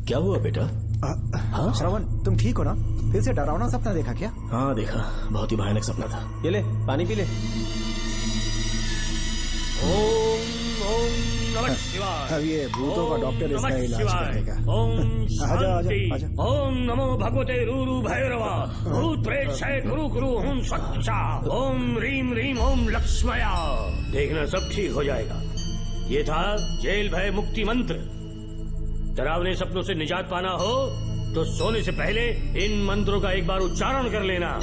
क्या हुआ बेटा? हाँ श्रवण, तुम ठीक हो ना? फिर से डरावना सपना देखा क्या? हाँ देखा, बहुत ही भयानक सपना था। ये ले पानी पी ले। ओम ओम नमः शिवाय। अब ये भूतों का डॉक्टर इसका इलाज करेगा। ओम शांति। आजा। ओम नमो भगवते रूरू भैरवा। भूत प्रेत क्षय कुरु कुरु ओम सच्चा। ओम रीम रीम ओम लक्ष्मया। देखना सब ठीक हो जाएगा। ये था जेल भय मुक्ति मंत्र। डरावने सपनों से निजात पाना हो तो सोने से पहले इन मंत्रों का एक बार उच्चारण कर लेना।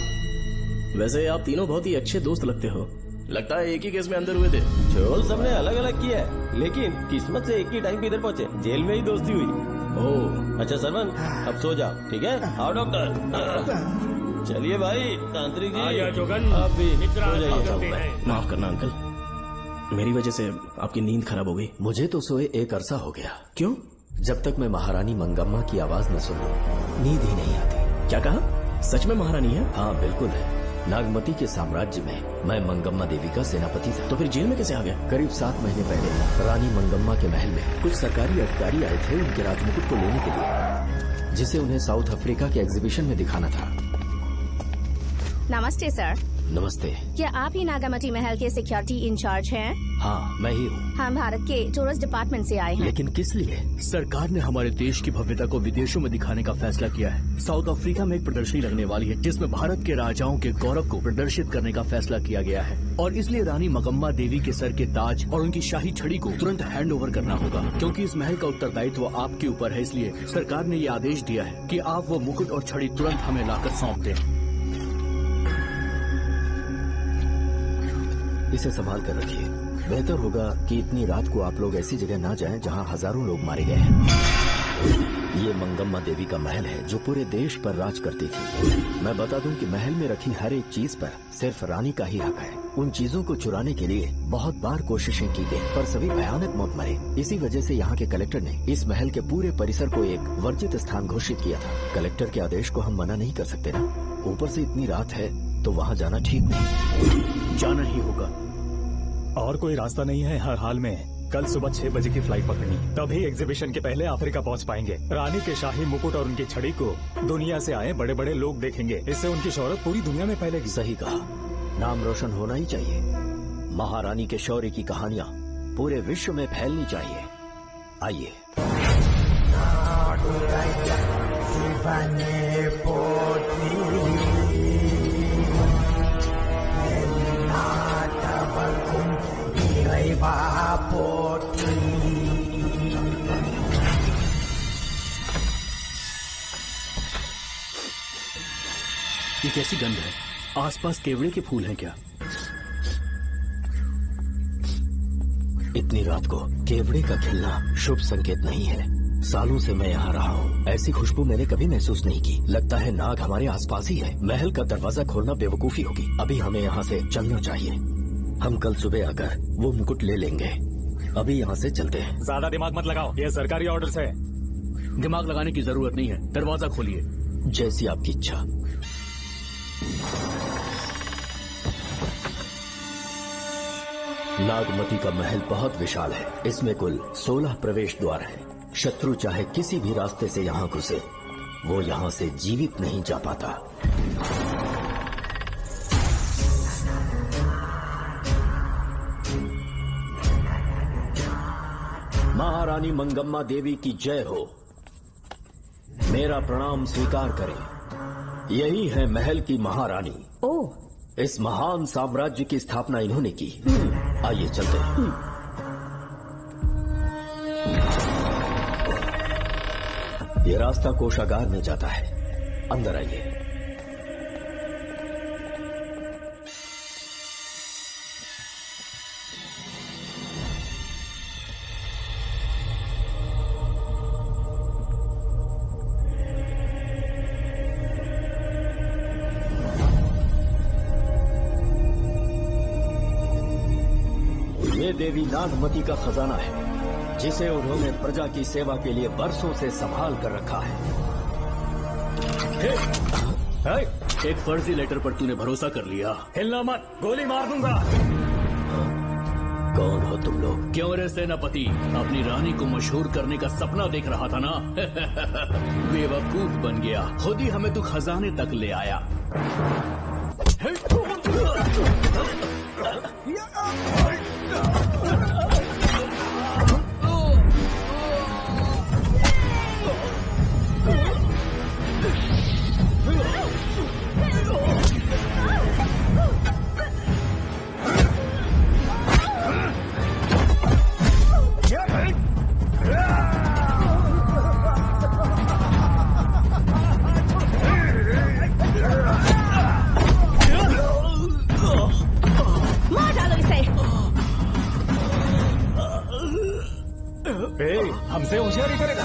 वैसे आप तीनों बहुत ही अच्छे दोस्त लगते हो। लगता है एक ही केस में अंदर हुए थे। चोल सबने अलग अलग किया है, लेकिन किस्मत से एक ही टाइम पे इधर पहुंचे। जेल में ही दोस्ती हुई। ओह अच्छा सरवन, अब सो जाओ, ठीक है? आओ डॉक्टर। चलिए भाई तांत्रिक जी, आजा जोगन, आप भी निद्रा सो जाइए। करते हैं। माफ करना अंकल, मेरी वजह से आपकी नींद खराब हो गई। मुझे तो सोए एक अरसा हो गया। क्यों? जब तक मैं महारानी मंगम्मा की आवाज न सुनूं, नींद ही नहीं आती। क्या कहा? सच में महारानी है? हाँ बिल्कुल है। नागमती के साम्राज्य में मैं मंगम्मा देवी का सेनापति था। तो फिर जेल में कैसे आ गया? करीब 7 महीने पहले रानी मंगम्मा के महल में कुछ सरकारी अधिकारी आए थे उनके राजमुकुट को लेने के लिए, जिसे उन्हें साउथ अफ्रीका के एग्जीबिशन में दिखाना था। नमस्ते सर। नमस्ते। क्या आप ही नागामती महल के सिक्योरिटी इंचार्ज हैं? हाँ मैं ही हूँ। हम भारत के टूरिस्ट डिपार्टमेंट से आए हैं। लेकिन किस लिए? सरकार ने हमारे देश की भव्यता को विदेशों में दिखाने का फैसला किया है। साउथ अफ्रीका में एक प्रदर्शनी लगने वाली है जिसमें भारत के राजाओं के गौरव को प्रदर्शित करने का फैसला किया गया है, और इसलिए रानी मंगम्मा देवी के सर के ताज और उनकी शाही छड़ी को तुरंत हैंड ओवर करना होगा। क्योंकि इस महल का उत्तरदायित्व आपके ऊपर है, इसलिए सरकार ने ये आदेश दिया है कि आप वो मुकुट और छड़ी तुरंत हमें लाकर सौंप दें। इसे संभाल कर रखिए। बेहतर होगा कि इतनी रात को आप लोग ऐसी जगह ना जाएं जहां हजारों लोग मारे गए हैं। ये मंगम्मा देवी का महल है जो पूरे देश पर राज करती थी। मैं बता दूं कि महल में रखी हर एक चीज पर सिर्फ रानी का ही हक है। उन चीजों को चुराने के लिए बहुत बार कोशिशें की गई, पर सभी भयानक मौत मरे। इसी वजह से यहाँ के कलेक्टर ने इस महल के पूरे परिसर को एक वर्जित स्थान घोषित किया था। कलेक्टर के आदेश को हम मना नहीं कर सकते ना। ऊपर से इतनी रात है तो वहाँ जाना ठीक नहीं। जाना ही होगा। और कोई रास्ता नहीं है। हर हाल में कल सुबह 6 बजे की फ्लाइट पकड़नी, तभी एग्जीबिशन के पहले अफ्रीका पहुंच पाएंगे। रानी के शाही मुकुट और उनकी छड़ी को दुनिया से आए बड़े बड़े लोग देखेंगे। इससे उनकी शोहरत पूरी दुनिया में फैलेगी। सही कहा, नाम रोशन होना ही चाहिए। महारानी के शौर्य की कहानियाँ पूरे विश्व में फैलनी चाहिए। आइए। ये कैसी गंध है? आसपास केवड़े के फूल हैं क्या? इतनी रात को केवड़े का खिलना शुभ संकेत नहीं है। सालों से मैं यहाँ रहा हूँ, ऐसी खुशबू मैंने कभी महसूस नहीं की। लगता है नाग हमारे आसपास ही है। महल का दरवाजा खोलना बेवकूफी होगी। अभी हमें यहाँ से चलना चाहिए। हम कल सुबह आकर वो मुकुट ले लेंगे। अभी यहाँ से चलते हैं। ज्यादा दिमाग मत लगाओ, ये सरकारी ऑर्डर्स है। दिमाग लगाने की जरूरत नहीं है। दरवाजा खोलिए। जैसी आपकी इच्छा। नागमती का महल बहुत विशाल है। इसमें कुल 16 प्रवेश द्वार हैं। शत्रु चाहे किसी भी रास्ते से यहाँ घुसे, वो यहाँ से जीवित नहीं जा पाता। महारानी मंगम्मा देवी की जय हो। मेरा प्रणाम स्वीकार करें। यही है महल की महारानी। ओह, इस महान साम्राज्य की स्थापना इन्होंने की। आइए चलते हैं। ये रास्ता कोषागार में जाता है। अंदर आइए। ये देवी नागमती का खजाना है, जिसे उन्होंने प्रजा की सेवा के लिए बरसों से संभाल कर रखा है। एक फर्जी लेटर पर तूने भरोसा कर लिया। हिलना मत, गोली मार दूंगा। कौन हो तुम लोग? क्यों रे सेनापति, अपनी रानी को मशहूर करने का सपना देख रहा था ना? बेवकूफ बन गया, खुद ही हमें तू खजाने तक ले आया। हमसे होशियारी करेगा।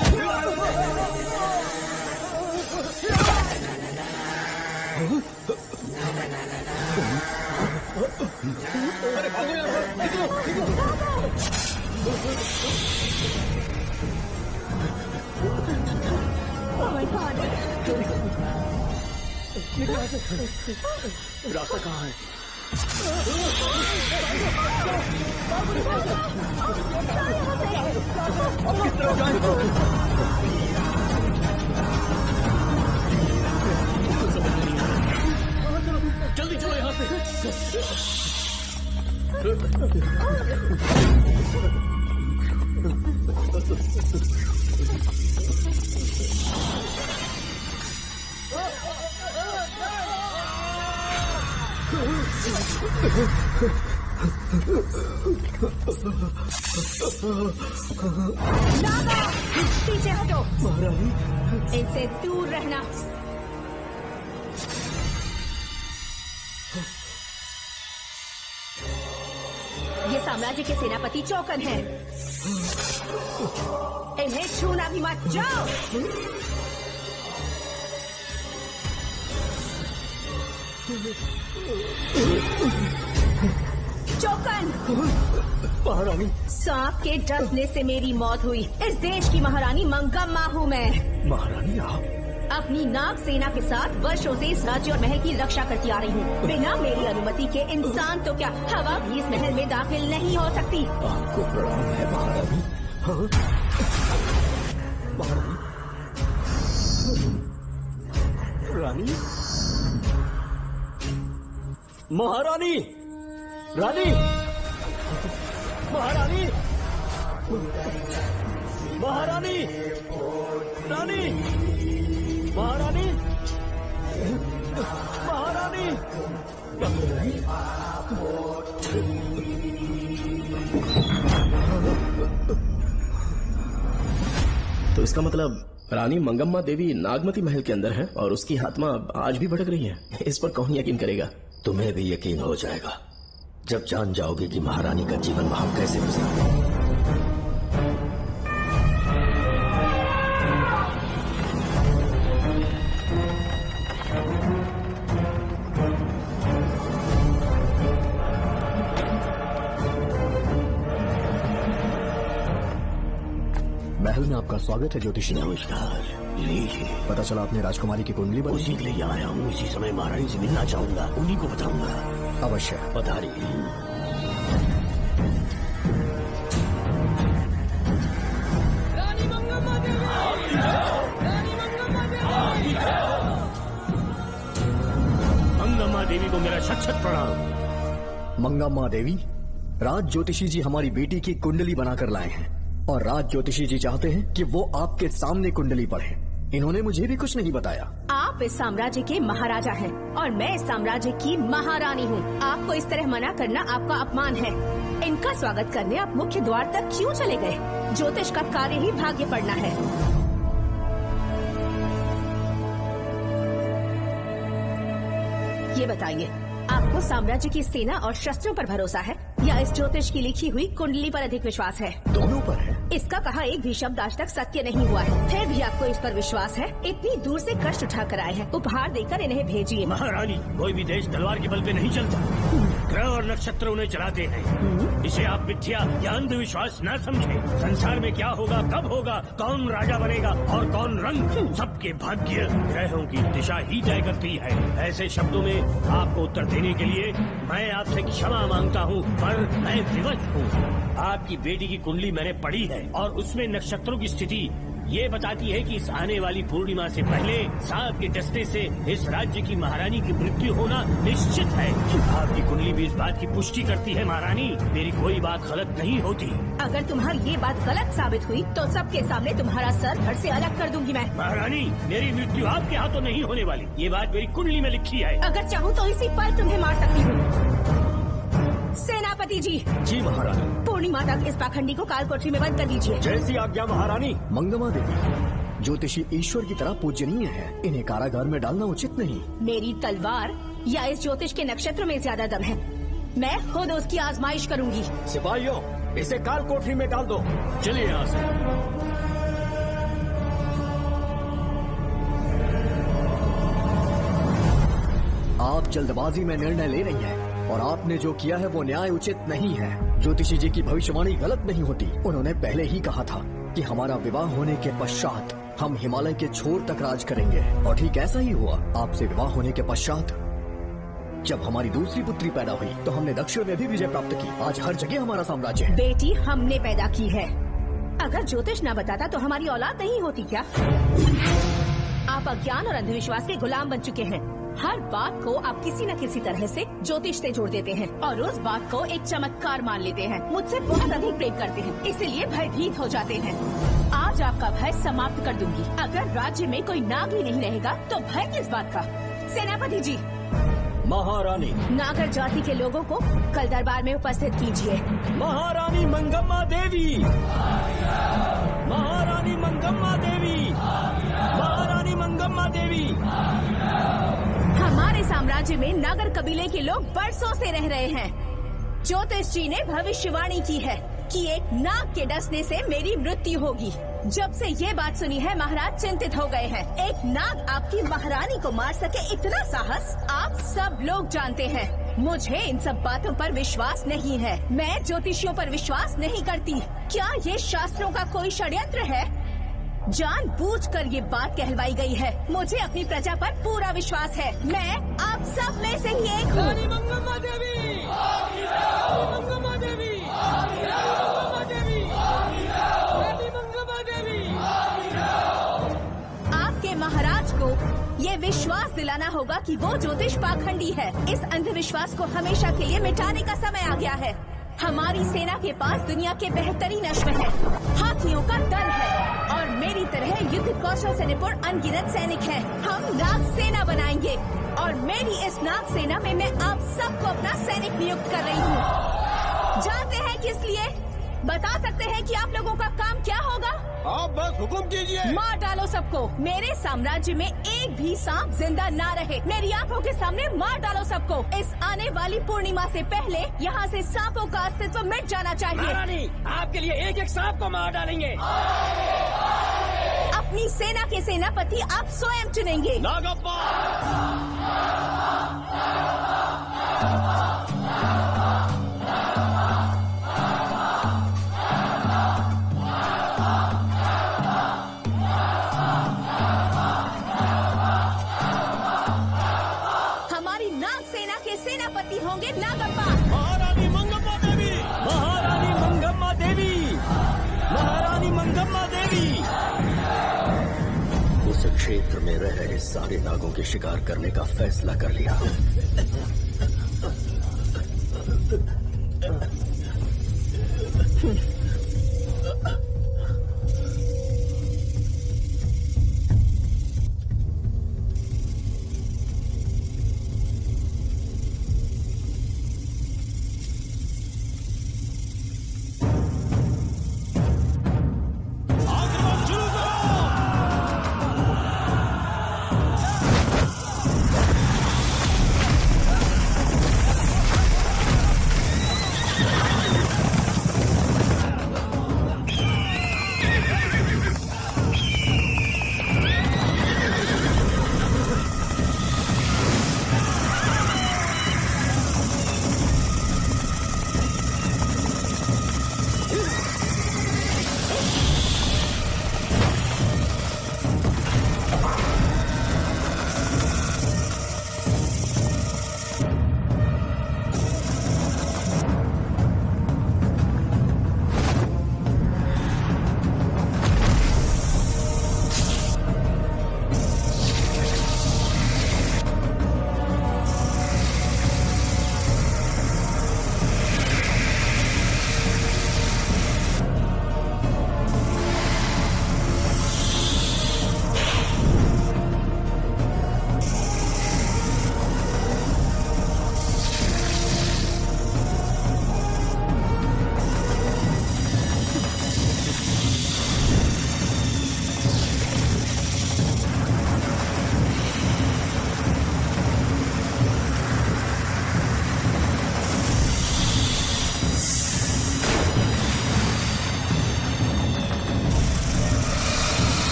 रास्ता कहाँ है? अब किस तरफ जाएं? समझ नहीं आ रहा। जल्दी चलो यहाँ से। पीछे हटो। महारानी, इनसे दूर रहना। ये साम्राज्य के सेनापति चौकन हैं। इन्हें छूना भी मत। जाओ। चौकन। महारानी, सांप के डसने से मेरी मौत हुई। इस देश की महारानी मंगम्मा हूँ मैं। महारानी आप अपनी नाग सेना के साथ वर्षों से इस राज्य और महल की रक्षा करती आ रही हूँ। बिना मेरी अनुमति के इंसान तो क्या हवा भी इस महल में दाखिल नहीं हो सकती। आपको प्रणाम है महारानी। हाँ? महारानी, रानी, महारानी, रानी, महारानी, महारानी, रानी, महारानी, महारानी, तो इसका मतलब रानी मंगम्मा देवी नागमती महल के अंदर है और उसकी आत्मा आज भी भटक रही है। इस पर कौन यकीन करेगा? तुम्हें भी यकीन हो जाएगा जब जान जाओगे कि महारानी का जीवन वहां कैसे गुजरा। महल में आपका स्वागत है ज्योतिषी। नमस्कार, लीजिए। पता चला आपने राजकुमारी की कुंडली बनी। उसी के लिए आया हूँ। इसी समय महारानी से मिलना चाहूंगा, उन्हीं को बताऊंगा। अवश्य पधारिए। मंगम्मा देवी को मेरा शत शत प्रणाम। मंगम्मा देवी, राज ज्योतिषी जी हमारी बेटी की कुंडली बनाकर लाए हैं और राज ज्योतिषी जी चाहते हैं कि वो आपके सामने कुंडली पढ़े। इन्होंने मुझे भी कुछ नहीं बताया। आप इस साम्राज्य के महाराजा हैं और मैं इस साम्राज्य की महारानी हूँ। आपको इस तरह मना करना आपका अपमान है। इनका स्वागत करने आप मुख्य द्वार तक क्यों चले गए? ज्योतिष का कार्य ही भाग्य पढ़ना है। ये बताइए, आपको साम्राज्य की सेना और शस्त्रों पर भरोसा है या इस ज्योतिष की लिखी हुई कुंडली पर अधिक विश्वास है? दोनों पर है। इसका कहा एक भी शब्द आज तक सत्य नहीं हुआ है, फिर भी आपको इस पर विश्वास है? इतनी दूर से कष्ट उठा कर आए हैं, उपहार देकर इन्हें भेजिए। महारानी, कोई भी देश तलवार के बल पे नहीं चलता, ग्रह और नक्षत्र उन्हें चलाते हैं। इसे आप मिथ्या या अंधविश्वास न समझें। संसार में क्या होगा, कब होगा, कौन राजा बनेगा और कौन रंग, सबके भाग्य ग्रहों की दिशा ही तय करती है। ऐसे शब्दों में आपको उत्तर देने के लिए मैं आपसे क्षमा मांगता हूँ, पर मैं विवश हूँ। आपकी बेटी की कुंडली मैंने पढ़ी है और उसमें नक्षत्रों की स्थिति ये बताती है कि इस आने वाली पूर्णिमा से पहले सांप के डसने से इस राज्य की महारानी की मृत्यु होना निश्चित है। आपकी कुंडली भी इस बात की पुष्टि करती है महारानी, मेरी कोई बात गलत नहीं होती। अगर तुम्हारी ये बात गलत साबित हुई तो सबके सामने तुम्हारा सर धड़ से अलग कर दूंगी मैं। महारानी, मेरी मृत्यु आपके हाथों नहीं होने वाली, ये बात मेरी कुंडली में लिखी है। अगर चाहूँ तो इसी पल तुम्हें मार सकती हूँ। सेनापति जी। जी महारानी। पूर्णिमा तक इस पाखंडी को काल कोठरी में बंद कर दीजिए। जैसी आज्ञा महारानी। मंगमा देवी, ज्योतिषी ईश्वर की तरह पूजनीय है, इन्हें कारागार में डालना उचित नहीं। मेरी तलवार या इस ज्योतिष के नक्षत्र में ज्यादा दम है, मैं खुद उसकी आजमाइश करूंगी। सिपाहियों, इसे काल कोठरी में डाल दो। चलिए यहाँ से। आप जल्दबाजी में निर्णय ले रही हैं और आपने जो किया है वो न्याय उचित नहीं है। ज्योतिषी जी की भविष्यवाणी गलत नहीं होती। उन्होंने पहले ही कहा था कि हमारा विवाह होने के पश्चात हम हिमालय के छोर तक राज करेंगे, और ठीक ऐसा ही हुआ। आपसे विवाह होने के पश्चात जब हमारी दूसरी पुत्री पैदा हुई तो हमने दक्षिण में भी विजय प्राप्त की। आज हर जगह हमारा साम्राज्य है। बेटी हमने पैदा की है, अगर ज्योतिष न बताता तो हमारी औलाद नहीं होती क्या? आप अज्ञान और अंधविश्वास के गुलाम बन चुके हैं। हर बात को आप किसी न किसी तरह से ज्योतिष से जोड़ देते हैं और उस बात को एक चमत्कार मान लेते हैं। मुझसे बहुत अधिक प्रेम करते हैं, इसीलिए भयभीत हो जाते हैं। आज आपका भय समाप्त कर दूंगी। अगर राज्य में कोई नाग ही नहीं रहेगा तो भय किस बात का? सेनापति जी। महारानी। नागर जाति के लोगों को कल दरबार में उपस्थित कीजिए। महारानी मंगम्मा देवी। महारानी मंगम्मा देवी। महारानी मंगम्मा देवी। हमारे साम्राज्य में नागर कबीले के लोग बरसों से रह रहे हैं। ज्योतिष जी ने भविष्यवाणी की है कि एक नाग के डसने से मेरी मृत्यु होगी। जब से ये बात सुनी है महाराज चिंतित हो गए हैं। एक नाग आपकी महारानी को मार सके, इतना साहस आप सब लोग जानते हैं। मुझे इन सब बातों पर विश्वास नहीं है। मैं ज्योतिषियों पर विश्वास नहीं करती। क्या ये शास्त्रों का कोई षड्यंत्र है? जानबूझकर ये बात कहलवाई गई है। मुझे अपनी प्रजा पर पूरा विश्वास है। मैं आप सब में से ही एक हूँ। रानी मंगम्मा देवी। मंगम्मा देवी। मंगम्मा देवी। रानी मंगम्मा देवी। आपके महाराज को ये विश्वास दिलाना होगा कि वो ज्योतिष पाखंडी है। इस अंधविश्वास को हमेशा के लिए मिटाने का समय आ गया है। हमारी सेना के पास दुनिया के बेहतरीन अश्व है, हाथियों का दल है और मेरी तरह युद्ध कौशल से निपुण अनगिनत सैनिक हैं। हम नाग सेना बनाएंगे और मेरी इस नाग सेना में मैं आप सबको अपना सैनिक नियुक्त कर रही हूँ। जानते हैं किस लिए? बता सकते हैं कि आप लोगों का काम क्या होगा? आप बस हुक्म कीजिए। मार डालो सबको। मेरे साम्राज्य में एक भी सांप जिंदा ना रहे। मेरी आंखों के सामने मार डालो सबको। इस आने वाली पूर्णिमा से पहले यहाँ से सांपों का अस्तित्व मिट जाना चाहिए। महारानी, आपके लिए एक एक सांप को मार डालेंगे। अपनी सेना के सेनापति आप स्वयं चुनेंगे। नागप्पा। सेनापति होंगे नागप्पा। महारानी मंगम्मा देवी। महारानी मंगम्मा देवी। महारानी मंगम्मा देवी। उस क्षेत्र में रह रहे सारे नागों के शिकार करने का फैसला कर लिया।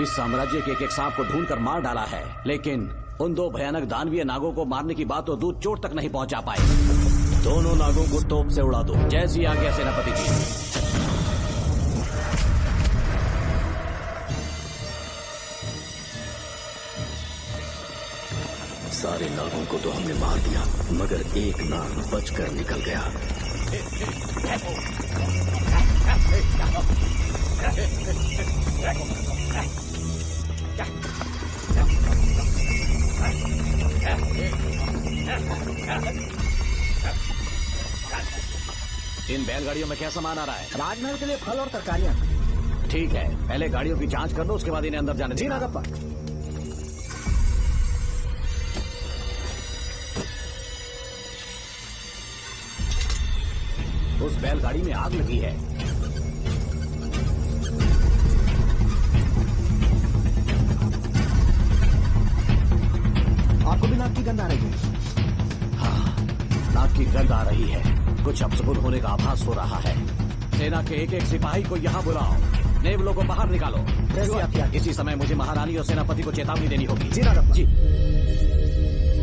इस साम्राज्य के एक सांप को ढूंढकर मार डाला है, लेकिन उन 2 भयानक दानवीय नागों को मारने की बात तो दूध चोट तक नहीं पहुंचा पाए। दोनों नागों को तोप से उड़ा दो, जैसी आज्ञा सेनापति जी। सारे नागों को तो हमने मार दिया, मगर एक नाग बचकर निकल गया। इन बैलगाड़ियों में क्या सामान आ रहा है? राजमहल के लिए फल और तरकारियां। ठीक है, पहले गाड़ियों की जांच कर लो, उसके बाद इन्हें अंदर जाने जी देना। नागप्पा। उस बैलगाड़ी में आग लगी है। आपको भी नाक की गंध आ रही है? हाँ, नाक की गंध आ रही है। कुछ अपशकुन होने का आभास हो रहा है। सेना के एक सिपाही को यहाँ बुलाओ, नेवलों को बाहर निकालो। जैसे आप क्या? इसी समय मुझे महारानी और सेनापति को चेतावनी देनी होगी। जी नागप्पा। जी।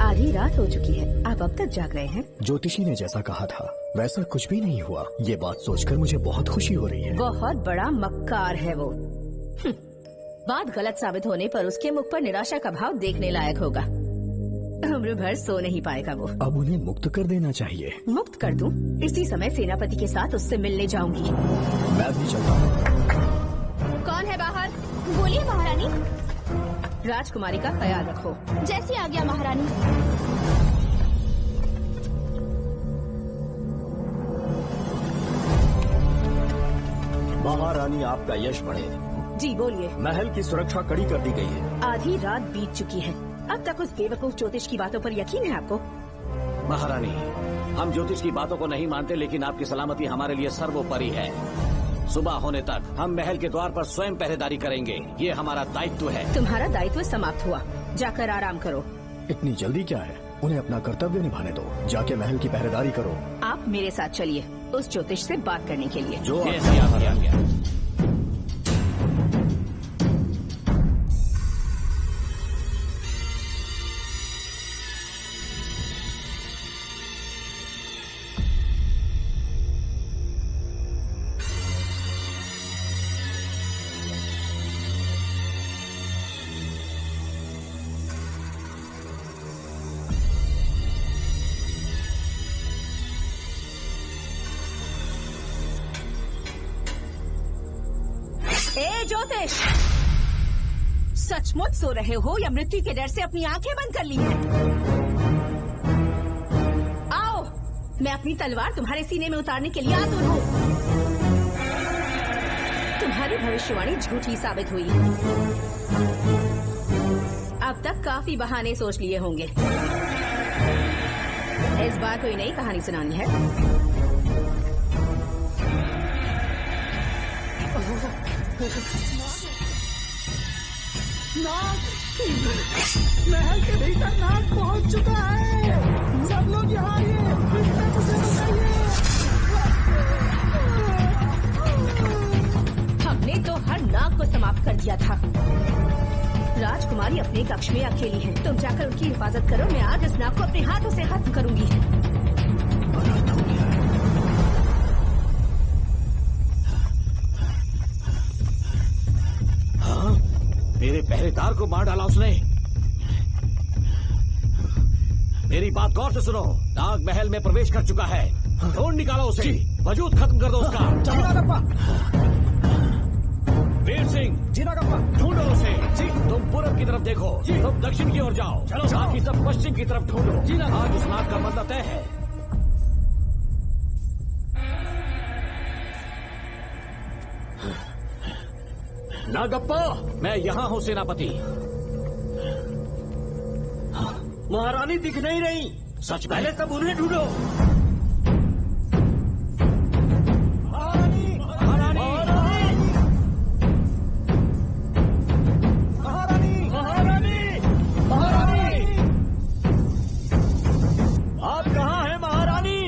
आधी रात हो चुकी है, आप अब तक जाग रहे हैं। ज्योतिषी ने जैसा कहा था वैसा कुछ भी नहीं हुआ। ये बात सोचकर मुझे बहुत खुशी हो रही है। बहुत बड़ा मक्कार है वो। बात गलत साबित होने पर उसके मुख पर निराशा का भाव देखने लायक होगा। उम्र भर सो नहीं पाएगा वो। अब उन्हें मुक्त कर देना चाहिए। मुक्त कर दूं? इसी समय सेनापति के साथ उससे मिलने जाऊंगी। मैं भी चलता हूँ। कौन है बाहर? बोलिए महारानी। राजकुमारी का ख्याल रखो। जैसी आज्ञा महारानी। महारानी आपका यश बढ़े। जी बोलिए। महल की सुरक्षा कड़ी कर दी गई है। आधी रात बीत चुकी है, अब तक उस बेवकूफ ज्योतिष की बातों पर यकीन है आपको? महारानी, हम ज्योतिष की बातों को नहीं मानते, लेकिन आपकी सलामती हमारे लिए सर्वोपरि है। सुबह होने तक हम महल के द्वार पर स्वयं पहरेदारी करेंगे, ये हमारा दायित्व है। तुम्हारा दायित्व समाप्त हुआ, जाकर आराम करो। इतनी जल्दी क्या है? उन्हें अपना कर्तव्य निभाने दो। जाके महल की पहरेदारी करो। आप मेरे साथ चलिए उस ज्योतिष से बात करने के लिए। जो आज्ञा। ए ज्योतिष, सचमुच सो रहे हो या मृत्यु के डर से अपनी आंखें बंद कर ली हैं? आओ, मैं अपनी तलवार तुम्हारे सीने में उतारने के लिए आतुर हूँ। तुम्हारी भविष्यवाणी झूठी साबित हुई। अब तक काफी बहाने सोच लिए होंगे। इस बार कोई नई कहानी सुनानी है? नाग, महल के भीतर नाग पहुंच चुका है। सब लोग यहाँ आइए, उसे बचाइए। हमने तो हर नाग को समाप्त कर दिया था। राजकुमारी अपने कक्ष में अकेली है, तुम जाकर उनकी हिफाजत करो। मैं आज इस नाग को अपने हाथों से खत्म करूंगी। मेरे पहरेदार को मार डाला उसने। मेरी बात गौर से सुनो, नाग महल में प्रवेश कर चुका है। ढूंढ निकालो उसे, वजूद खत्म कर दो उसका। वीर सिंह, ढूंढो उसे। तुम पूरब की तरफ देखो, तुम दक्षिण की ओर जाओ, बाकी सब पश्चिम की तरफ ढूंढो। आज उस नाग का मरना तय है। नागप्पा, मैं यहाँ हूँ सेनापति। महारानी दिख नहीं रही। सच में? पहले सब उन्हें ढूंढो। आप कहाँ हैं महारानी?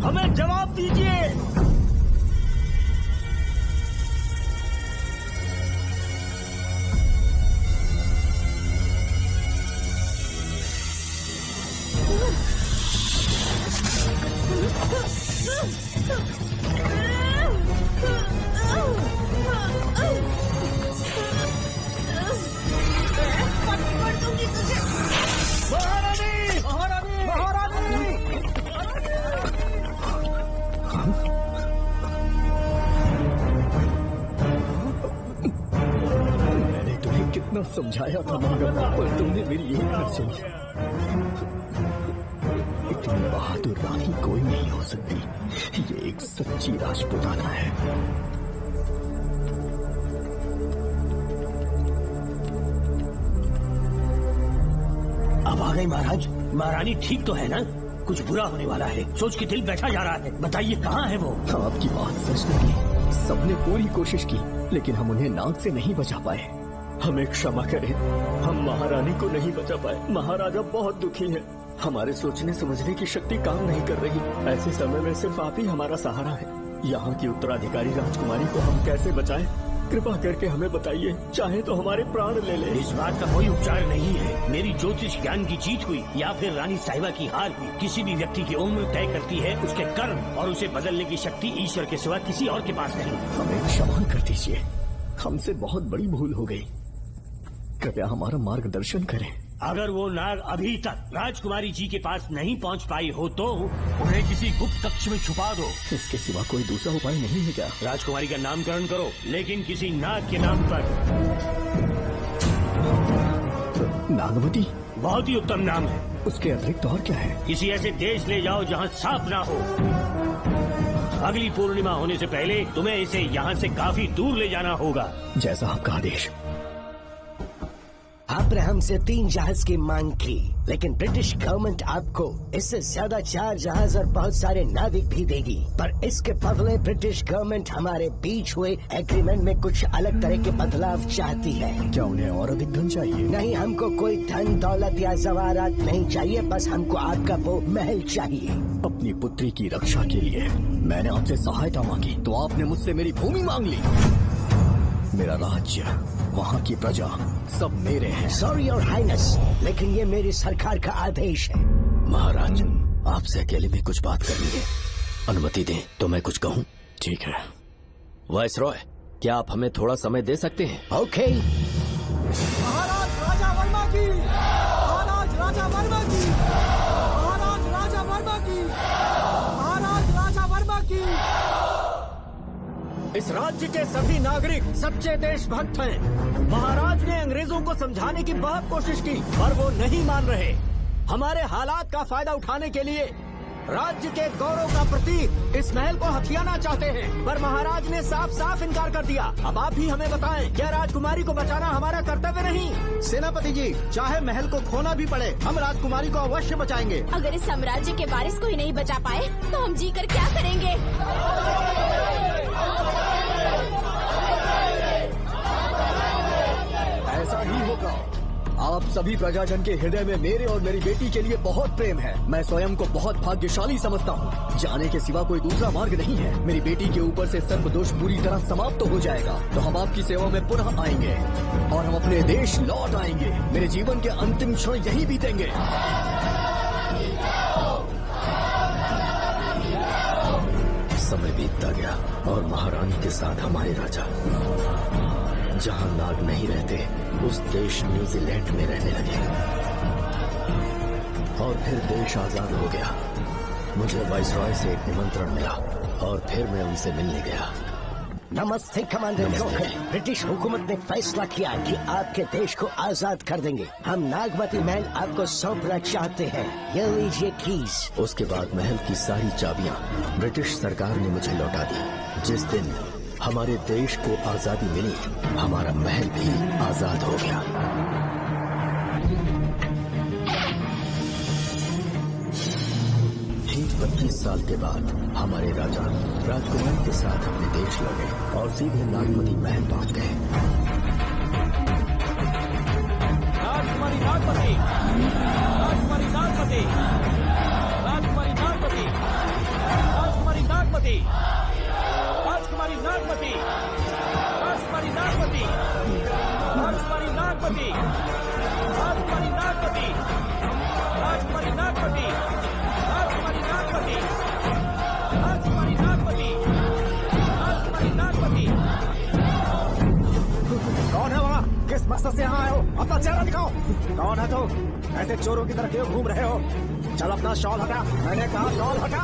हमें जवाब दीजिए। कितना समझाया था मंगम्मा, पर तुमने मेरी एक न सुनी। इतनी बहादुर रानी कोई नहीं हो सकती। ये एक सच्ची राजपुताना है। अब आ गई महाराज। महारानी ठीक तो है ना? कुछ बुरा होने वाला है, सोच के दिल बैठा जा रहा है। बताइए कहाँ है वो? आपकी बात सच निकली। सबने पूरी कोशिश की, लेकिन हम उन्हें नाग से नहीं बचा पाए। हमें क्षमा करें, हम महारानी को नहीं बचा पाए। महाराजा बहुत दुखी है। हमारे सोचने समझने की शक्ति काम नहीं कर रही। ऐसे समय में सिर्फ आप ही हमारा सहारा है। यहाँ की उत्तराधिकारी राजकुमारी को हम कैसे बचाएं? कृपा करके हमें बताइए, चाहे तो हमारे प्राण ले ले। इस बात का कोई उपचार नहीं है। मेरी ज्योतिष ज्ञान की जीत हुई या फिर रानी साहिबा की हार हुई, किसी भी व्यक्ति की उम्र तय करती है उसके कर्म, और उसे बदलने की शक्ति ईश्वर के सिवा किसी और के पास नहीं। हमें क्षमा कर दीजिए, हमसे बहुत बड़ी भूल हो गई। कृपया हमारा मार्गदर्शन करें। अगर वो नाग अभी तक राजकुमारी जी के पास नहीं पहुंच पाई हो तो उन्हें किसी गुप्त कक्ष में छुपा दो। इसके सिवा कोई दूसरा उपाय नहीं है क्या? राजकुमारी का नामकरण करो, लेकिन किसी नाग के नाम पर। नागवती बहुत ही उत्तम नाम है। उसके अतिरिक्त और क्या है? किसी ऐसे देश ले जाओ जहाँ सांप ना हो। अगली पूर्णिमा होने से पहले तुम्हें इसे यहाँ से काफी दूर ले जाना होगा। जैसा आपका आदेश। आपने हमसे 3 जहाज की मांग की, लेकिन ब्रिटिश गवर्नमेंट आपको इससे ज्यादा 4 जहाज और बहुत सारे नाविक भी देगी। पर इसके बदले ब्रिटिश गवर्नमेंट हमारे बीच हुए एग्रीमेंट में कुछ अलग तरह के बदलाव चाहती है। क्या उन्हें और अधिक धन चाहिए? नहीं, हमको कोई धन दौलत या जवाहरात नहीं चाहिए, बस हमको आपका वो महल चाहिए। अपनी पुत्री की रक्षा के लिए मैंने आपसे सहायता मांगी तो आपने मुझसे मेरी भूमि मांग ली। मेरा राज्य, वहाँ की प्रजा सब मेरे हैं। सॉरी योर हाइनेस, लेकिन ये मेरी सरकार का आदेश है। महाराज, आपसे अकेले में कुछ बात करनी है। अनुमति दें तो मैं कुछ कहूँ? ठीक है। वाइसरॉय, क्या आप हमें थोड़ा समय दे सकते हैं? ओके। महाराज राजा वर्मा की, महाराज राजा वर्मा की, महाराज राजा वर्मा की, महाराज राजा वर्मा की। इस राज्य के सभी नागरिक सच्चे देशभक्त हैं। महाराज ने अंग्रेजों को समझाने की बहुत कोशिश की, पर वो नहीं मान रहे। हमारे हालात का फायदा उठाने के लिए राज्य के गौरव का प्रतीक इस महल को हथियाना चाहते हैं, पर महाराज ने साफ साफ इनकार कर दिया। अब आप ही हमें बताएं, क्या राजकुमारी को बचाना हमारा कर्तव्य नहीं? सेनापति जी, चाहे महल को खोना भी पड़े, हम राजकुमारी को अवश्य बचाएंगे। अगर इस साम्राज्य के वारिस को ही नहीं बचा पाए तो हम जीकर क्या करेंगे? ऐसा ही होगा। आप सभी प्रजाजन के हृदय में मेरे और मेरी बेटी के लिए बहुत प्रेम है। मैं स्वयं को बहुत भाग्यशाली समझता हूँ। जाने के सिवा कोई दूसरा मार्ग नहीं है। मेरी बेटी के ऊपर से सर्पदोष पूरी तरह समाप्त हो जाएगा तो हम आपकी सेवा में पुनः आएंगे और हम अपने देश लौट आएंगे। मेरे जीवन के अंतिम क्षण यही बीतेंगे। समय बीतता गया और महारानी के साथ हमारे राजा जहाँ नाग नहीं रहते उस देश न्यूजीलैंड में रहने लगे और फिर देश आजाद हो गया। मुझे वाइसरॉय से एक निमंत्रण मिला और फिर मैं उनसे मिलने गया। नमस्ते कमांडर जोकर। ब्रिटिश हुकूमत ने फैसला किया कि आपके देश को आजाद कर देंगे। हम नागवती महल आपको सौंपना चाहते हैं। ये लीजिए कीज। उसके बाद महल की सारी चाबियां ब्रिटिश सरकार ने मुझे लौटा दी। जिस दिन हमारे देश को आजादी मिली, हमारा महल भी आजाद हो गया। ठीक 32 साल के बाद हमारे राजा राजकुमारी के साथ अपने देश लौटे और सीधे नागमती महल पहुंच गए। राजकुमारी नागमती, राजकुमारी नागमती, राजकुमारी नागमती, राजकुमारी नागमती, राजकुमारी नागमती, राजकुमारी नागमती, राजकुमारी नागमती, राजकुमारी नागमती, राजकुमारी नागमती, राजकुमारी नागमती, राजकुमारी नागमती, राजकुमारी नागमती। कौन है वहाँ? किस मकसद से यहाँ आए हो? अपना चेहरा दिखाओ। कौन है तुम? ऐसे चोरों की तरह क्यों घूम रहे हो? चल अपना शॉल हटा। मैंने कहा शॉल हटा।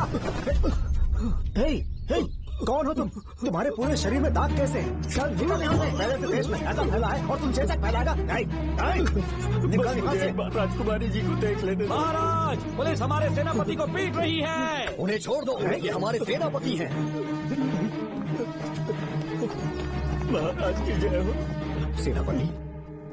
हे, हे, कौन हो तुम? तुम्हारे पूरे शरीर में दाग कैसे हैं? चल निकल यहाँ से। पहले से देश में ऐसा फैला है और तुम चेचक फैलाएगा? निकल यहाँ से। राजकुमारी जी को देख लेते। महाराज, पुलिस हमारे सेनापति को पीट रही है। उन्हें छोड़ दो, ये हमारे सेनापति हैं। महाराज की जय हो। सेनापति,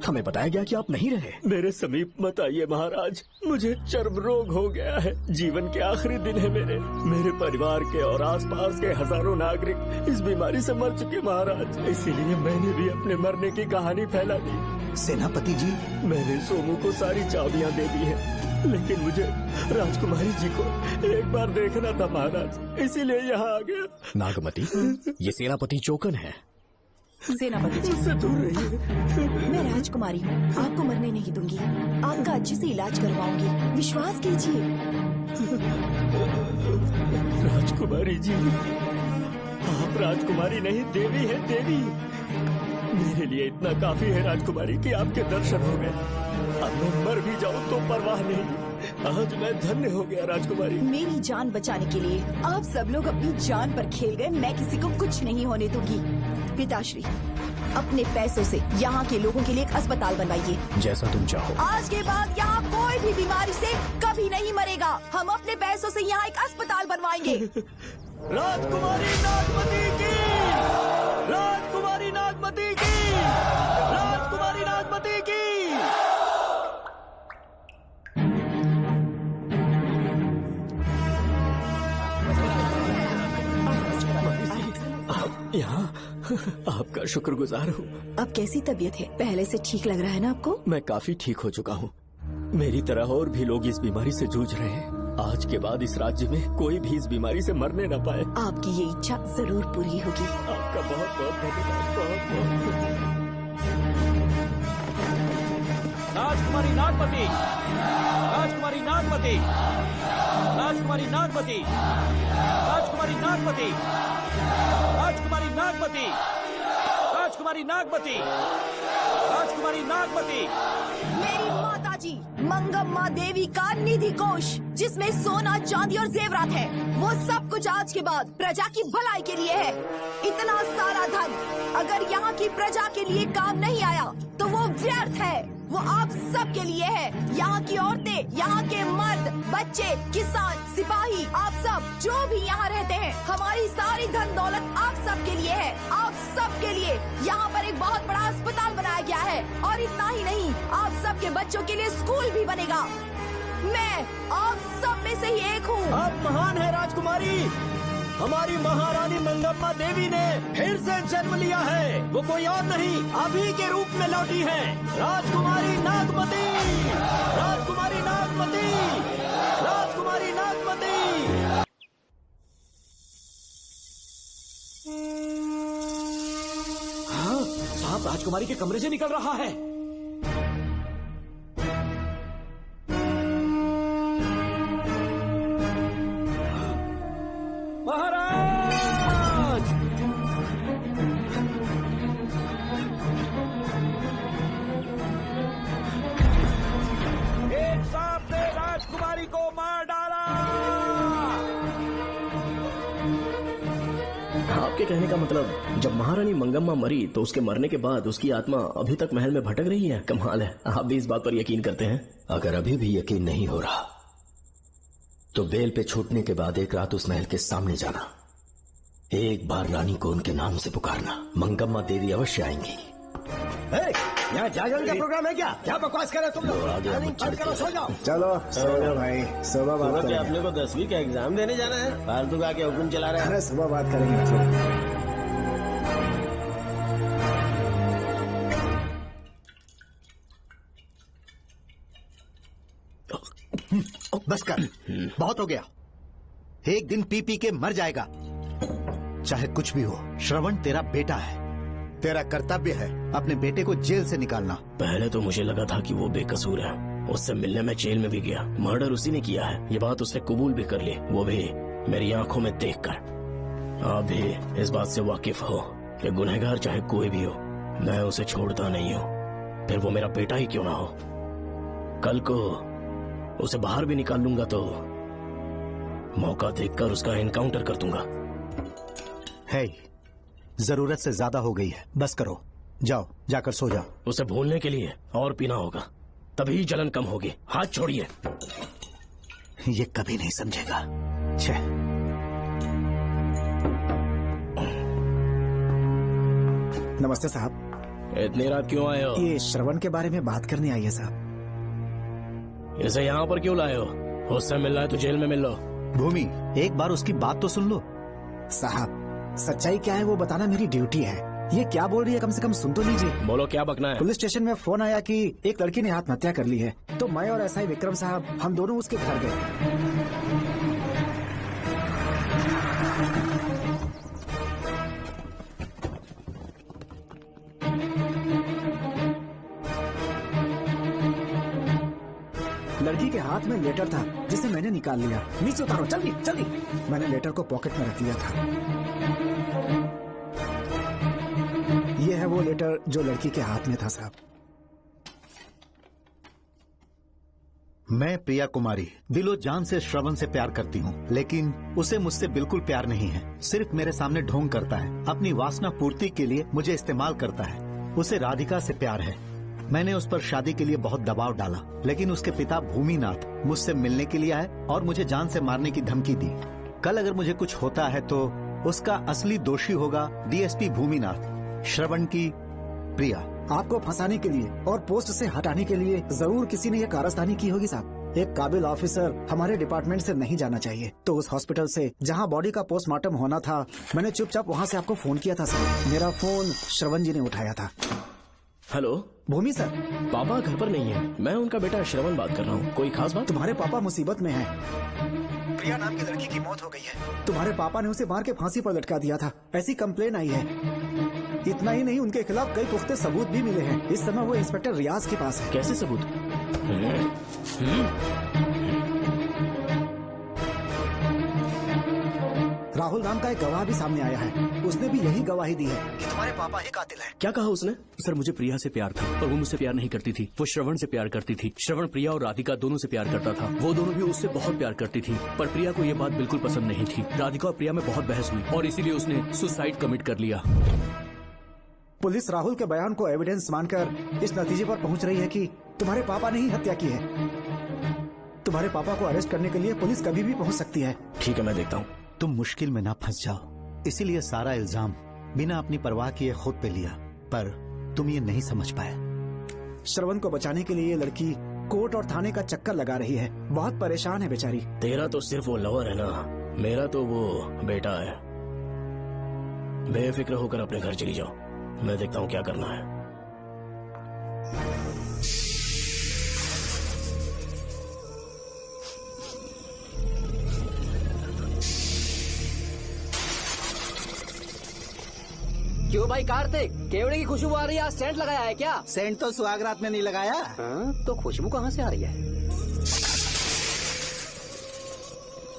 हमें बताया गया कि आप नहीं रहे। मेरे समीप मत आइए महाराज, मुझे चर्म रोग हो गया है। जीवन के आखिरी दिन है मेरे परिवार के और आसपास के हजारों नागरिक इस बीमारी से मर चुके महाराज। इसीलिए मैंने भी अपने मरने की कहानी फैला दी। सेनापति जी, मैंने सोमू को सारी चाबियां दे दी है, लेकिन मुझे राजकुमारी जी को एक बार देखना था महाराज, इसीलिए यहाँ आ गया। नागमती, ये सेनापति चोकन है। सेनापति जी, उससे दूर रहिए। मैं राजकुमारी हूँ, आपको मरने नहीं दूंगी। आपका अच्छे से इलाज करवाऊंगी, विश्वास कीजिए। राजकुमारी जी, आप राजकुमारी नहीं देवी है, देवी। मेरे लिए इतना काफी है राजकुमारी कि आपके दर्शन हो गए। अब मैं मर भी जाऊँ तो परवाह नहीं। आज मैं धन्य हो गया राजकुमारी। मेरी जान बचाने के लिए आप सब लोग अपनी जान पर खेल गए। मैं किसी को कुछ नहीं होने दूंगी। पिताश्री, अपने पैसों से यहाँ के लोगों के लिए एक अस्पताल बनवाइए। जैसा तुम चाहो। आज के बाद यहाँ कोई भी बीमारी से कभी नहीं मरेगा। हम अपने पैसों से यहाँ एक अस्पताल बनवाएंगे। राजकुमारी नागमती की, राजकुमारी नागमती की, राजकुमारी नागमती की। यहाँ आपका शुक्रगुजार हूँ। अब कैसी तबीयत है? पहले से ठीक लग रहा है ना आपको? मैं काफी ठीक हो चुका हूँ। मेरी तरह और भी लोग इस बीमारी से जूझ रहे हैं। आज के बाद इस राज्य में कोई भी इस बीमारी से मरने न पाए। आपकी ये इच्छा जरूर पूरी होगी। आपका बहुत बहुत धन्यवाद। बहुत बहुत राजकुमारी नागमती, राजकुमारी नागमती, राजकुमारी नागमती, राजकुमारी नागमती, राजकुमारी नागमती, राजकुमारी नागमती, राजकुमारी नागमती। मेरी माताजी मंगम्मा देवी का निधि कोष, जिसमें सोना, चांदी और जेवरात है, वो सब कुछ आज के बाद प्रजा की भलाई के लिए है। इतना सारा धन अगर यहाँ की प्रजा के लिए काम नहीं आया तो वो व्यर्थ है। वो आप सब के लिए है। यहाँ की औरतें, यहाँ के मर्द, बच्चे, किसान, सिपाही, आप सब जो भी यहाँ रहते हैं, हमारी सारी धन दौलत आप सब के लिए है। आप सब के लिए यहाँ पर एक बहुत बड़ा अस्पताल बनाया गया है। और इतना ही नहीं, आप सब के बच्चों के लिए स्कूल भी बनेगा। मैं आप सब में से ही एक हूँ। आप महान है राजकुमारी। हमारी महारानी मंगम्मा देवी ने फिर से जन्म लिया है। वो कोई और नहीं, अभी के रूप में लौटी है। राजकुमारी नागमती, राजकुमारी नागमती, राजकुमारी नागमती। हाँ, साहब राजकुमारी के कमरे से निकल रहा है। महाराज, एक सांप ने राजकुमारी को मार डाला। आपके कहने का मतलब जब महारानी मंगम्मा मरी तो उसके मरने के बाद उसकी आत्मा अभी तक महल में भटक रही है? कमाल है, आप भी इस बात पर यकीन करते हैं? अगर अभी भी यकीन नहीं हो रहा तो बेल पे छूटने के बाद एक रात उस महल के सामने जाना, एक बार रानी को उनके नाम से पुकारना। मंगम्मा देवी अवश्य आएंगी। यहाँ जागरण का प्रोग्राम है क्या? क्या बकवास कर रहे तुम लोग? करो, सो जाओ। चलो सो जाओ भाई, सुबह बात क्या करेंगे। अपने को 10वीं का एग्जाम देने जाना है? फालतू का क्या हुक्म चला रहे हैं? अरे सुबह बात करेंगे। बस कर, बहुत हो गया। एक दिन पी पी के मर जाएगा। चाहे कुछ भी हो, श्रवण तेरा बेटा है। तेरा कर्तव्य है अपने बेटे को जेल से निकालना। पहले तो मुझे लगा था कि वो बेकसूर है। उससे मिलने में जेल में भी गया। मर्डर उसी ने किया है, ये बात उसने कबूल भी कर ली, वो भी मेरी आंखों में देखकर। आप भी इस बात से वाकिफ हो कि गुनहगार चाहे कोई भी हो, मैं उसे छोड़ता नहीं हूँ, फिर वो मेरा बेटा ही क्यों ना हो। कल को उसे बाहर भी निकाल लूंगा तो मौका देखकर उसका एनकाउंटर कर दूंगा। है ही। जरूरत से ज्यादा हो गई है, बस करो। जाओ, जाकर सो जाओ। उसे भूलने के लिए और पीना होगा, तभी जलन कम होगी। हाथ छोड़िए। ये कभी नहीं समझेगा। छह। नमस्ते साहब। इतनी रात क्यों आए हो? ये श्रवण के बारे में बात करने आई है साहब। इसे यहाँ पर क्यों लाए हो? उससे मिलना है तो जेल में मिल लो। भूमि, एक बार उसकी बात तो सुन लो। साहब, सच्चाई क्या है वो बताना मेरी ड्यूटी है। ये क्या बोल रही है, कम से कम सुन तो लीजिए। बोलो, क्या बकना है? पुलिस स्टेशन में फोन आया कि एक लड़की ने आत्महत्या कर ली है, तो मैं और एसआई विक्रम साहब हम दोनों उसके घर गए। लड़की के हाथ में लेटर था जिसे मैंने निकाल लिया। नीचे उतारो, जल्दी जल्दी। मैंने लेटर को पॉकेट में रख लिया था। ये है वो लेटर जो लड़की के हाथ में था साहब। मैं प्रिया कुमारी दिलो जान से श्रवण से प्यार करती हूँ, लेकिन उसे मुझसे बिल्कुल प्यार नहीं है। सिर्फ मेरे सामने ढोंग करता है, अपनी वासना पूर्ति के लिए मुझे इस्तेमाल करता है। उसे राधिका से प्यार है। मैंने उस पर शादी के लिए बहुत दबाव डाला, लेकिन उसके पिता भूमिनाथ मुझसे मिलने के लिए आए और मुझे जान से मारने की धमकी दी। कल अगर मुझे कुछ होता है तो उसका असली दोषी होगा डीएसपी भूमिनाथ। श्रवण की प्रिया। आपको फंसाने के लिए और पोस्ट से हटाने के लिए जरूर किसी ने ये कारस्तानी की होगी साहब। एक काबिल ऑफिसर हमारे डिपार्टमेंट से नहीं जाना चाहिए। तो उस हॉस्पिटल से जहां बॉडी का पोस्टमार्टम होना था, मैंने चुपचाप वहां से आपको फोन किया था सर। मेरा फोन श्रवण जी ने उठाया था। हेलो भूमि सर। पापा घर पर नहीं है, मैं उनका बेटा श्रवण बात कर रहा हूँ। कोई खास बात? तुम्हारे पापा मुसीबत में हैं। प्रिया नाम की लड़की की मौत हो गई है। तुम्हारे पापा ने उसे मार के फांसी पर लटका दिया था, ऐसी कंप्लेन आई है। इतना ही नहीं, उनके खिलाफ कई पुख्ते सबूत भी मिले हैं। इस समय वो इंस्पेक्टर रियाज के पास है। कैसे सबूत? राहुल नाम का एक गवाह भी सामने आया है। उसने भी यही गवाही दी है कि तुम्हारे पापा ही कातिल है। क्या कहा उसने? सर, मुझे प्रिया से प्यार था, पर वो मुझसे प्यार नहीं करती थी। वो श्रवण से प्यार करती थी। श्रवण प्रिया और राधिका दोनों से प्यार करता था। वो दोनों भी उससे बहुत प्यार करती थी, पर प्रिया को ये बात बिल्कुल पसंद नहीं थी। राधिका और प्रिया में बहुत बहस हुई और इसीलिए उसने सुसाइड कमिट कर लिया। पुलिस राहुल के बयान को एविडेंस मानकर इस नतीजे पर पहुंच रही है कि तुम्हारे पापा ने ही हत्या की है। तुम्हारे पापा को अरेस्ट करने के लिए पुलिस कभी भी पहुंच सकती है। ठीक है, मैं देखता हूँ। तुम मुश्किल में ना फंस जाओ, इसीलिए सारा इल्जाम बिना अपनी परवाह किए खुद पे लिया, पर तुम ये नहीं समझ पाए। श्रवण को बचाने के लिए ये लड़की कोर्ट और थाने का चक्कर लगा रही है। बहुत परेशान है बेचारी। तेरा तो सिर्फ वो लवर है ना, मेरा तो वो बेटा है। बेफिक्र होकर अपने घर चली जाओ, मैं देखता हूँ क्या करना है। क्यों भाई कार्तिक, केवड़े की खुशबू आ रही है, आज सेंट लगाया है क्या? सेंट तो सुहाग रात में नहीं लगाया। तो खुशबू कहाँ से आ रही है?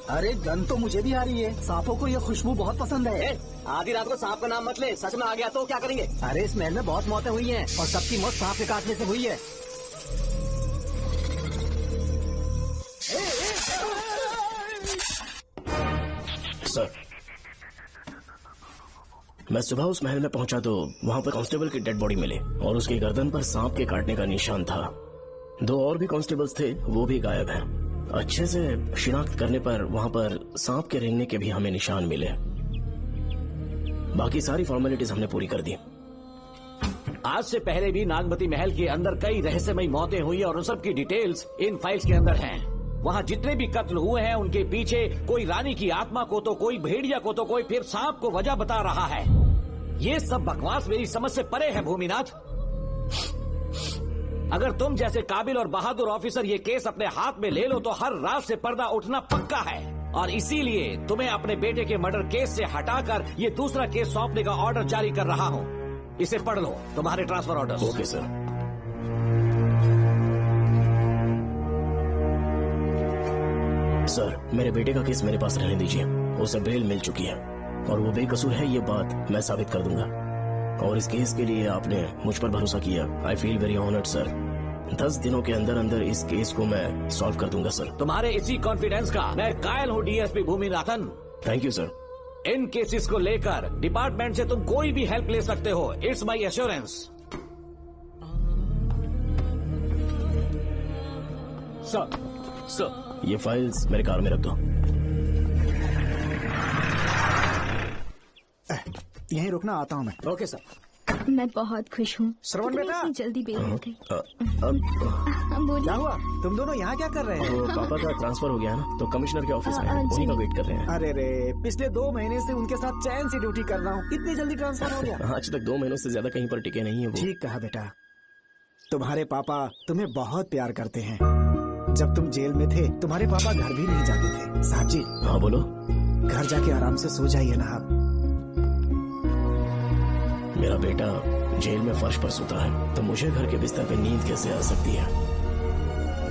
अरे गन तो मुझे भी आ रही है। सांपों को ये खुशबू बहुत पसंद है। आधी रात को सांप का नाम मत ले, सच में आ गया तो क्या करेंगे? अरे इस महल में बहुत मौतें हुई हैं और सबकी मौत सांप के काटने से हुई है। सर, मैं सुबह उस महल में पहुंचा तो वहां पर कांस्टेबल की डेड बॉडी मिली और उसकी गर्दन पर सांप के काटने का निशान था। 2 और भी कांस्टेबल्स थे, वो भी गायब हैं। अच्छे से शिनाख्त करने पर वहां पर सांप के रेंगने के भी हमें निशान मिले। बाकी सारी फॉर्मेलिटीज हमने पूरी कर दी। आज से पहले भी नागमती महल के अंदर कई रहस्यमयी मौतें हुई और उन सब की डिटेल्स इन फाइल्स के अंदर हैं। वहाँ जितने भी कत्ल हुए हैं उनके पीछे कोई रानी की आत्मा को तो कोई भेड़िया को तो कोई फिर सांप को वजह बता रहा है। ये सब बकवास मेरी समझ से परे है भूमिनाथ। अगर तुम जैसे काबिल और बहादुर ऑफिसर ये केस अपने हाथ में ले लो तो हर रात से पर्दा उठना पक्का है, और इसीलिए तुम्हें अपने बेटे के मर्डर केस से हटाकर ये दूसरा केस सौंपने का ऑर्डर जारी कर रहा हूँ। इसे पढ़ लो, तुम्हारे transfer order. Okay sir. Sir, मेरे बेटे का केस मेरे पास रहने दीजिए। उसे बेल मिल चुकी है और वो बेकसूर है, ये बात मैं साबित कर दूंगा। और इस केस के लिए आपने मुझ पर भरोसा किया। I feel very honoured sir. 10 दिनों के अंदर अंदर इस केस को मैं सॉल्व कर दूंगा सर। तुम्हारे इसी कॉन्फिडेंस का मैं कायल हूँ DSP Bhuminathan. Thank you sir. In cases को लेकर डिपार्टमेंट से तुम कोई भी हेल्प ले सकते हो। It's my assurance. सर ये फाइल्स मेरे कार में रख दो। यहीं रुकना, आता हूँ मैं। Okay sir. मैं बहुत खुश हूँ। श्रवण बेटा, इतनी जल्दी बेल हो गई। क्या हुआ? तुम दोनों यहाँ क्या कर रहे तो हैं? पापा का ट्रांसफर हो गया है ना, तो कमिश्नर के ऑफिस में उन्हीं का वेट कर रहे हैं। अरे रे, पिछले 2 महीने से उनके साथ चैन से ड्यूटी कर रहा हूँ, इतनी जल्दी ट्रांसफर हो गया? आज तक 2 महीनों से ज्यादा कहीं पर टिके नहीं है वो। ठीक कहा बेटा, तुम्हारे पापा तुम्हें बहुत प्यार करते हैं। जब तुम जेल में थे तुम्हारे पापा घर भी नहीं जाते थे। साहब जी। हाँ बोलो। घर जाके आराम से सो जाइए ना आप। मेरा बेटा जेल में फर्श पर सोता है तो मुझे घर के बिस्तर पे नींद कैसे आ सकती है?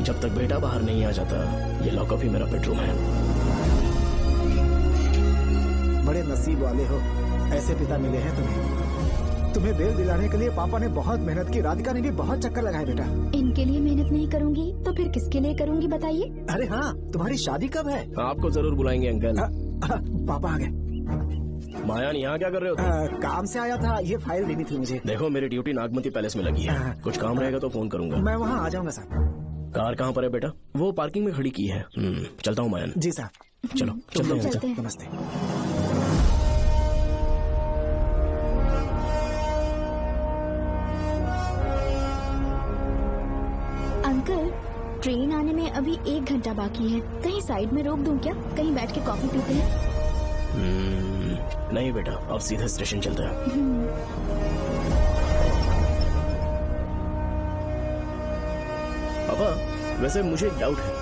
जब तक बेटा बाहर नहीं आ जाता, ये लॉकअप ही मेरा बेडरूम है। बड़े नसीब वाले हो, ऐसे पिता मिले हैं तुम्हें बेल दिलाने के लिए पापा ने बहुत मेहनत की। राधिका ने भी बहुत चक्कर लगाए बेटा। इनके लिए मेहनत नहीं करूंगी तो फिर किसके लिए करूंगी बताइए? अरे हाँ, तुम्हारी शादी कब है? आपको जरूर बुलाएंगे अंकल। पापा आ गए। मायान यहाँ क्या कर रहे हो? काम से आया था, ये फाइल देनी थी मुझे। देखो मेरी ड्यूटी नागमती पैलेस में लगी है, कुछ काम रहेगा तो फोन करूंगा। मैं वहाँ आ जाऊंगा साहब। कार कहाँ पर है बेटा? वो पार्किंग में खड़ी की है। चलता हूँ मायान। जी साहब। चलो चलते हैं। नमस्ते। अंकल, ट्रेन आने में अभी 1 घंटा बाकी है। कहीं साइड में रोक दूं क्या? कहीं बैठ के कॉफी पीते हैं? नहीं बेटा, अब सीधे स्टेशन चलते हैं। पापा, वैसे मुझे एक डाउट है,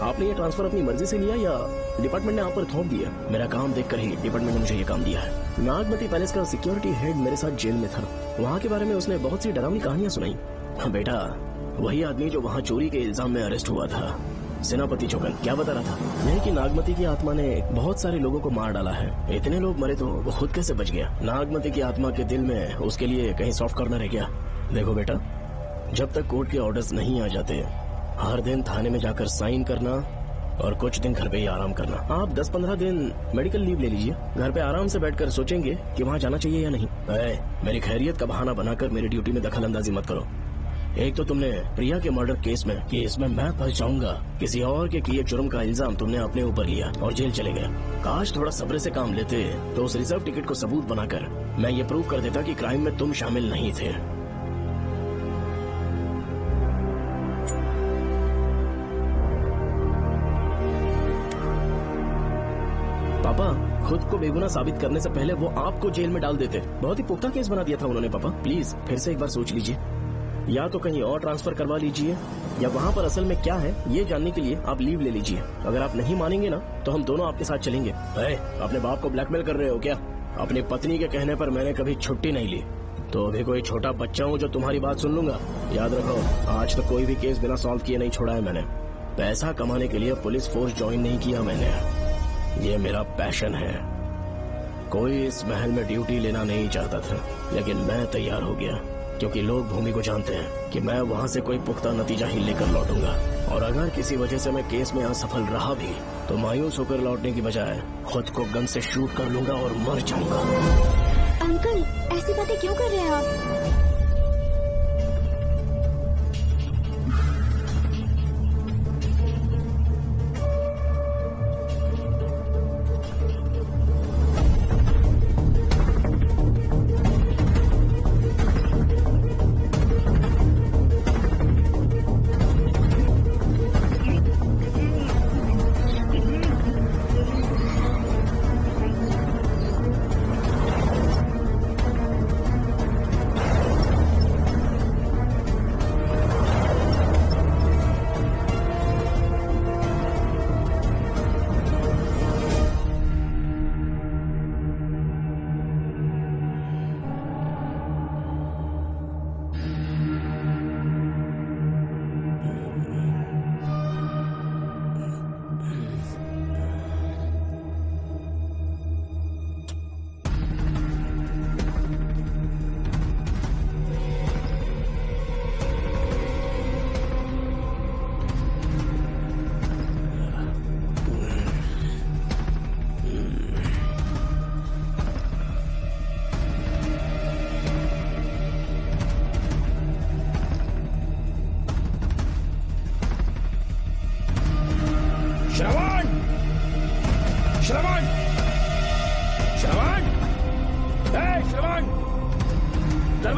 आपने ये ट्रांसफर अपनी मर्जी से लिया या डिपार्टमेंट ने आप पर थोप दिया? मेरा काम देखकर ही डिपार्टमेंट ने मुझे ये काम दिया है। नागमती पैलेस का सिक्योरिटी हेड मेरे साथ जेल में था। वहाँ के बारे में उसने बहुत सी डरावनी कहानियां सुनाई। बेटा, वही आदमी जो वहाँ चोरी के इल्जाम में अरेस्ट हुआ था, सेनापति चौकन, क्या बता रहा था? यह कि नागमती की आत्मा ने बहुत सारे लोगों को मार डाला है। इतने लोग मरे तो वो खुद कैसे बच गया? नागमती की आत्मा के दिल में उसके लिए कहीं सॉफ्ट कॉर्नर है क्या? देखो बेटा, जब तक कोर्ट के ऑर्डर्स नहीं आ जाते, हर दिन थाने में जाकर साइन करना और कुछ दिन घर पे ही आराम करना। आप 10-15 दिन मेडिकल लीव ले लीजिए। घर पे आराम से बैठकर सोचेंगे कि वहाँ जाना चाहिए या नहीं। मेरी खैरियत का बहाना बनाकर मेरी ड्यूटी में दखल अंदाजी मत करो। एक तो तुमने प्रिया के मर्डर केस में कि इसमें मैं फंस जाऊंगा, किसी और के किए जुर्म का इल्जाम तुमने अपने ऊपर लिया और जेल चले गए। काश थोड़ा सब्र से काम लेते तो उस रिजर्व टिकट को सबूत बनाकर मैं ये प्रूव कर देता कि क्राइम में तुम शामिल नहीं थे। पापा, खुद को बेगुनाह साबित करने से पहले वो आपको जेल में डाल देते। बहुत ही पुख्ता केस बना दिया था उन्होंने। पापा प्लीज फिर से एक बार सोच लीजिए, या तो कहीं और ट्रांसफर करवा लीजिए या वहाँ पर असल में क्या है ये जानने के लिए आप लीव ले लीजिए। अगर आप नहीं मानेंगे ना तो हम दोनों आपके साथ चलेंगे। अपने बाप को ब्लैकमेल कर रहे हो क्या? अपनी पत्नी के कहने पर मैंने कभी छुट्टी नहीं ली, तो अभी कोई छोटा बच्चा हूँ जो तुम्हारी बात सुन लूंगा? याद रखो, आज तक कोई भी केस बिना सॉल्व किए नहीं छोड़ा है मैंने। पैसा कमाने के लिए पुलिस फोर्स ज्वाइन नहीं किया मैंने, ये मेरा पैशन है। कोई इस महल में ड्यूटी लेना नहीं चाहता था, लेकिन मैं तैयार हो गया क्योंकि लोग भूमि को जानते हैं कि मैं वहाँ से कोई पुख्ता नतीजा ही लेकर लौटूंगा। और अगर किसी वजह से मैं केस में असफल रहा भी तो मायूस होकर लौटने की बजाय खुद को गन से शूट कर लूंगा और मर जाऊंगा। अंकल, ऐसी बातें क्यों कर रहे हैं आप?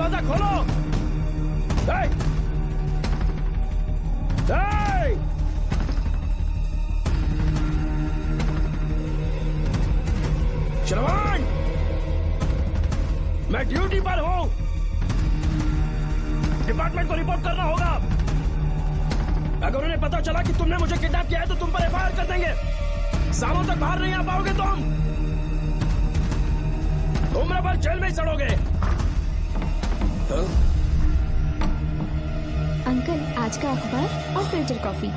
दरवाजा खोलो। श्रवण, मैं ड्यूटी पर हूं। डिपार्टमेंट को रिपोर्ट करना होगा। अगर उन्हें पता चला कि तुमने मुझे किडनैप किया है तो तुम पर एफआईआर कर देंगे। शामों तक बाहर नहीं आ पाओगे तुम। उम्र भर जेल में ही सड़ोगे। अंकल, आज का अखबार और फिल्टर कॉफी।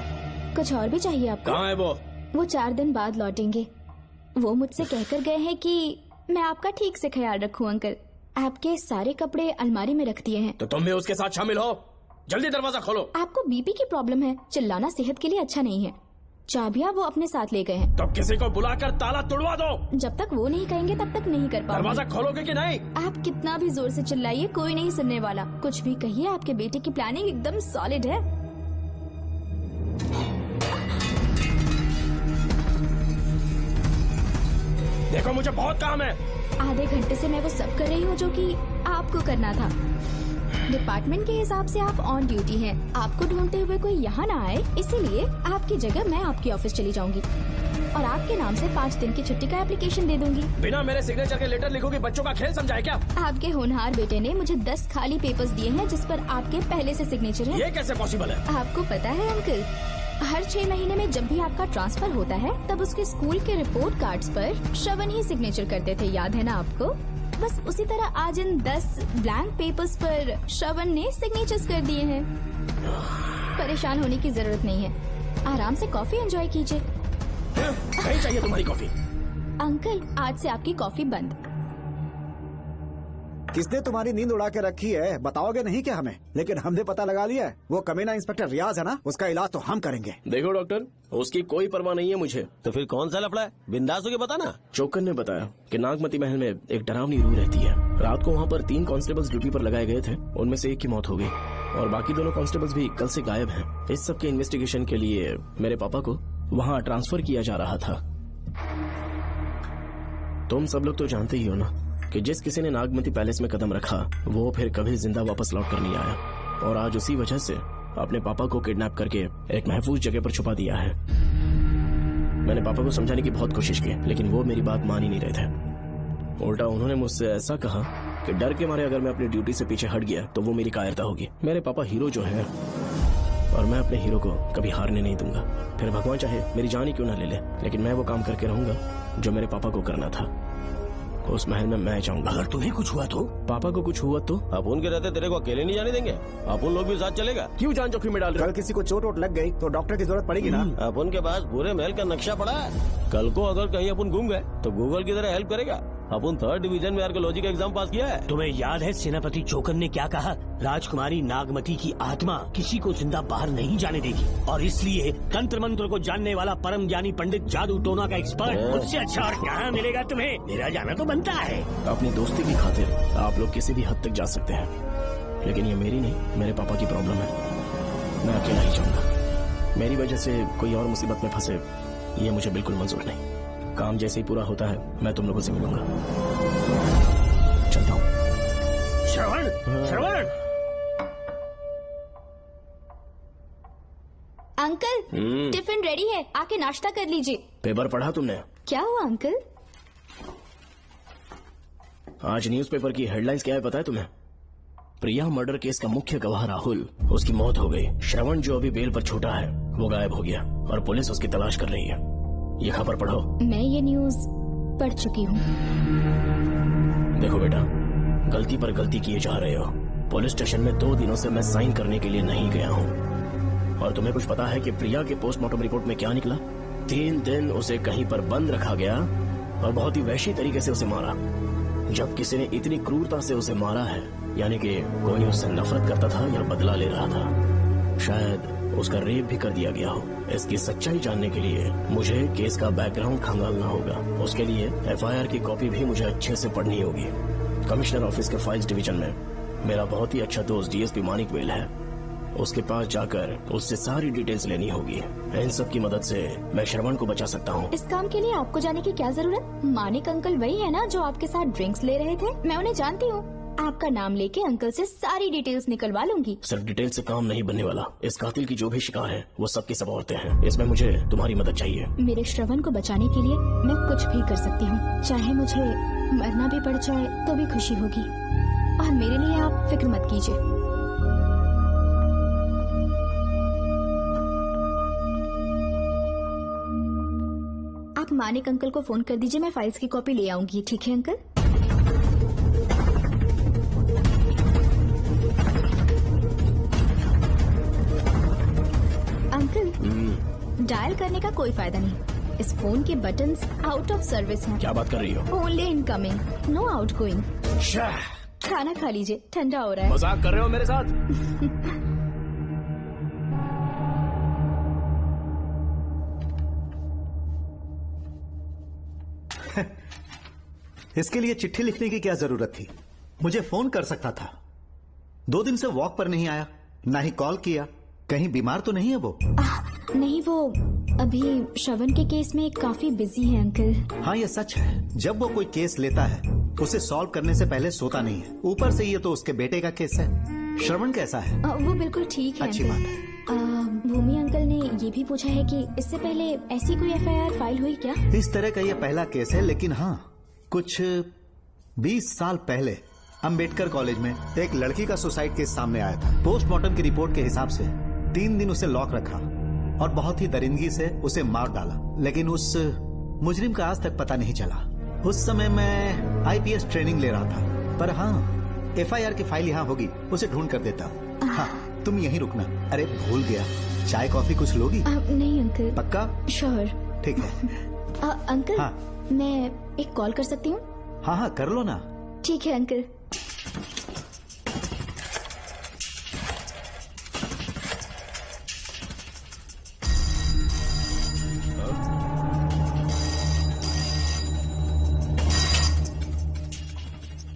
कुछ और भी चाहिए आपको? कहाँ है वो? वो 4 दिन बाद लौटेंगे। वो मुझसे कहकर गए हैं कि मैं आपका ठीक से ख्याल रखूं अंकल। आपके सारे कपड़े अलमारी में रख दिए हैं। तो तुम भी उसके साथ शामिल हो। जल्दी दरवाजा खोलो। आपको बीपी की प्रॉब्लम है, चिल्लाना सेहत के लिए अच्छा नहीं है। चाबियां वो अपने साथ ले गए हैं। तो किसी को बुलाकर ताला तोड़वा दो। जब तक वो नहीं कहेंगे तब तक नहीं कर पाऊंगी। दरवाजा खोलोगे कि नहीं? आप कितना भी जोर से चिल्लाइए, कोई नहीं सुनने वाला। कुछ भी कहिए, आपके बेटे की प्लानिंग एकदम सॉलिड है। देखो, मुझे बहुत काम है। आधे घंटे से मैं वो सब कर रही हूँ जो कि आपको करना था। डिपार्टमेंट के हिसाब से आप ऑन ड्यूटी हैं। आपको ढूंढते हुए कोई यहाँ ना आए, इसीलिए आपकी जगह मैं आपके ऑफिस चली जाऊंगी और आपके नाम से 5 दिन की छुट्टी का एप्लीकेशन दे दूंगी। बिना मेरे सिग्नेचर के लेटर लिखोगे? बच्चों का खेल समझा है क्या? आपके होनहार बेटे ने मुझे 10 खाली पेपर्स दिए हैं जिस पर आपके पहले से सिग्नेचर है। ये कैसे पॉसिबल है? आपको पता है अंकल, हर 6 महीने में जब भी आपका ट्रांसफर होता है तब उसके स्कूल के रिपोर्ट कार्ड्स पर श्रवण ही सिग्नेचर करते थे, याद है ना आपको? बस उसी तरह आज इन 10 ब्लैंक पेपर्स पर श्रवण ने सिग्नेचर्स कर दिए हैं। परेशान होने की जरूरत नहीं है, आराम से कॉफी एंजॉय कीजिए। नहीं चाहिए तुम्हारी कॉफी। अंकल, आज से आपकी कॉफी बंद। किसने तुम्हारी नींद उड़ा के रखी है? बताओगे नहीं क्या हमें? लेकिन हमने पता लगा लिया है, वो कमीना इंस्पेक्टर रियाज है ना, उसका इलाज तो हम करेंगे। देखो डॉक्टर, उसकी कोई परवाह नहीं है मुझे। तो फिर कौन सा लफड़ा है? बिंदास होके बता ना। चोकर ने बताया कि नागमती महल में एक डरावनी रूह रहती है। रात को वहाँ पर 3 कांस्टेबल्स ड्यूटी पर लगाए गए थे, उनमें से एक की मौत हो गई और बाकी दोनों कांस्टेबल्स भी कल से गायब हैं। इस सब के इन्वेस्टिगेशन के लिए मेरे पापा को वहाँ ट्रांसफर किया जा रहा था। तुम सब लोग तो जानते ही हो ना कि जिस किसी ने नागमती पैलेस में कदम रखा वो फिर कभी जिंदा वापस लौट कर नहीं आया। और आज उसी वजह से अपने पापा को किडनैप करके एक महफूज जगह पर छुपा दिया है। मैंने पापा को समझाने की बहुत कोशिश की, लेकिन वो मेरी बात मान ही नहीं रहे थे। उल्टा उन्होंने मुझसे ऐसा कहा कि डर के मारे अगर मैं अपनी ड्यूटी से पीछे हट गया तो वो मेरी कायरता होगी। मेरे पापा हीरो जो है और मैं अपने हीरो को कभी हारने नहीं दूंगा। फिर भगवान चाहे मेरी जान ही क्यों ना ले ले, लेकिन मैं वो काम करके रहूंगा जो मेरे पापा को करना था। उस महल में मैं जाऊंगा। अगर तुम्हें कुछ हुआ तो? पापा को कुछ हुआ तो? अपुन के रहते तेरे को अकेले नहीं जाने देंगे। अपुन लोग भी साथ चलेगा। क्यों जान जोखिम में डाल रहे? कल किसी को चोट वोट लग गई तो डॉक्टर की जरूरत पड़ेगी ना। अपुन के पास पूरे महल का नक्शा पड़ा है। कल को अगर कहीं अपन घूम गए तो गूगल की तरह हेल्प करेगा। अपन 3rd डिवीजन में आर्कियोलॉजी का एग्जाम पास किया है। तुम्हें याद है सेनापति चोकर ने क्या कहा? राजकुमारी नागमती की आत्मा किसी को जिंदा बाहर नहीं जाने देगी और इसलिए तंत्र मंत्र को जानने वाला परम ज्ञानी पंडित जादू टोना का एक्सपर्ट मुझसे अच्छा और कहाँ मिलेगा तुम्हें? मेरा जाना तो बनता है। अपनी दोस्ती की खातिर आप लोग किसी भी हद तक जा सकते हैं, लेकिन ये मेरी नहीं, मेरे पापा की प्रॉब्लम है। मैं अकेला ही जाऊंगा। मेरी वजह से कोई और मुसीबत में फंसे ये मुझे बिल्कुल मंजूर नहीं। काम जैसे ही पूरा होता है मैं तुम लोगों से मिलूंगा। चलता हूँ। श्रवण, श्रवण। अंकल, टिफिन रेडी है, आके नाश्ता कर लीजिए। पेपर पढ़ा तुमने? क्या हुआ अंकल? आज न्यूज़पेपर की हेडलाइंस क्या है पता है तुम्हें? प्रिया मर्डर केस का मुख्य गवाह राहुल, उसकी मौत हो गई। श्रवण जो अभी बेल पर छूटा है वो गायब हो गया और पुलिस उसकी तलाश कर रही है। ये खबर पढ़ो। मैं ये न्यूज पढ़ चुकी हूँ। देखो बेटा, गलती पर गलती किए जा रहे हो। पुलिस स्टेशन में 2 दिनों से मैं साइन करने के लिए नहीं गया हूँ। और तुम्हें कुछ पता है कि प्रिया के पोस्टमार्टम रिपोर्ट में क्या निकला? 3 दिन उसे कहीं पर बंद रखा गया और बहुत ही वैशी तरीके से उसे मारा। जब किसी ने इतनी क्रूरता से उसे मारा है, यानी कि कोई उससे नफरत करता था या बदला ले रहा था। शायद उसका रेप भी कर दिया गया हो। इसकी सच्चाई जानने के लिए मुझे केस का बैकग्राउंड खंगालना होगा। उसके लिए एफआईआर की कॉपी भी मुझे अच्छे से पढ़नी होगी। कमिश्नर ऑफिस के फाइल्स डिवीजन में मेरा बहुत ही अच्छा दोस्त डीएसपी मानिक वेल है। उसके पास जाकर उससे सारी डिटेल्स लेनी होगी। इन सब की मदद से मैं श्रवण को बचा सकता हूँ। इस काम के लिए आपको जाने की क्या जरूरत? मानिक अंकल वही है ना जो आपके साथ ड्रिंक्स ले रहे थे? मैं उन्हें जानती हूँ। आपका नाम लेके अंकल से सारी डिटेल्स निकलवा लूंगी। सिर्फ डिटेल से काम नहीं बनने वाला। इस कातिल की जो भी शिकार है वो सबकी सब औरतें हैं। इसमें मुझे तुम्हारी मदद चाहिए। मेरे श्रवण को बचाने के लिए मैं कुछ भी कर सकती हूँ। चाहे मुझे मरना भी पड़ जाए तो भी खुशी होगी। और मेरे लिए आप फिक्र मत कीजिए। आप मानिक अंकल को फोन कर दीजिए, मैं फाइल्स की कॉपी ले आऊंगी। ठीक है अंकल? अंकल, डायल करने का कोई फायदा नहीं। इस फोन के बटन्स आउट ऑफ सर्विस हैं। क्या बात कर रही हो? Only incoming, no outgoing. खाना खा लीजिए, ठंडा हो रहा है। मजाक कर रहे हो मेरे साथ? इसके लिए चिट्ठी लिखने की क्या जरूरत थी? मुझे फोन कर सकता था। 2 दिन से वॉक पर नहीं आया, ना ही कॉल किया। कहीं बीमार तो नहीं है वो? नहीं, वो अभी श्रवण के केस में काफी बिजी है अंकल। हाँ, ये सच है। जब वो कोई केस लेता है उसे सॉल्व करने से पहले सोता नहीं है। ऊपर से ये तो उसके बेटे का केस है। श्रवण कैसा है? वो बिल्कुल ठीक है। अच्छी बात है। भूमि अंकल ने ये भी पूछा है कि इससे पहले ऐसी कोई FIR फाइल हुई क्या? इस तरह का ये पहला केस है, लेकिन हाँ, कुछ 20 साल पहले अंबेडकर कॉलेज में एक लड़की का सुसाइड केस सामने आया था। पोस्टमार्टम की रिपोर्ट के हिसाब से 3 दिन उसे लॉक रखा और बहुत ही दरिंदगी से उसे मार डाला, लेकिन उस मुजरिम का आज तक पता नहीं चला। उस समय मैं IPS ट्रेनिंग ले रहा था, पर हाँ, FIR की फाइल यहाँ होगी, उसे ढूंढ कर देता हूँ। हाँ, तुम यहीं रुकना। अरे भूल गया, चाय कॉफी कुछ लोगी? नहीं अंकल। पक्का? श्योर। ठीक है। अंकल, हाँ, मैं एक कॉल कर सकती हूँ? हाँ हाँ, कर लो ना। ठीक है अंकल।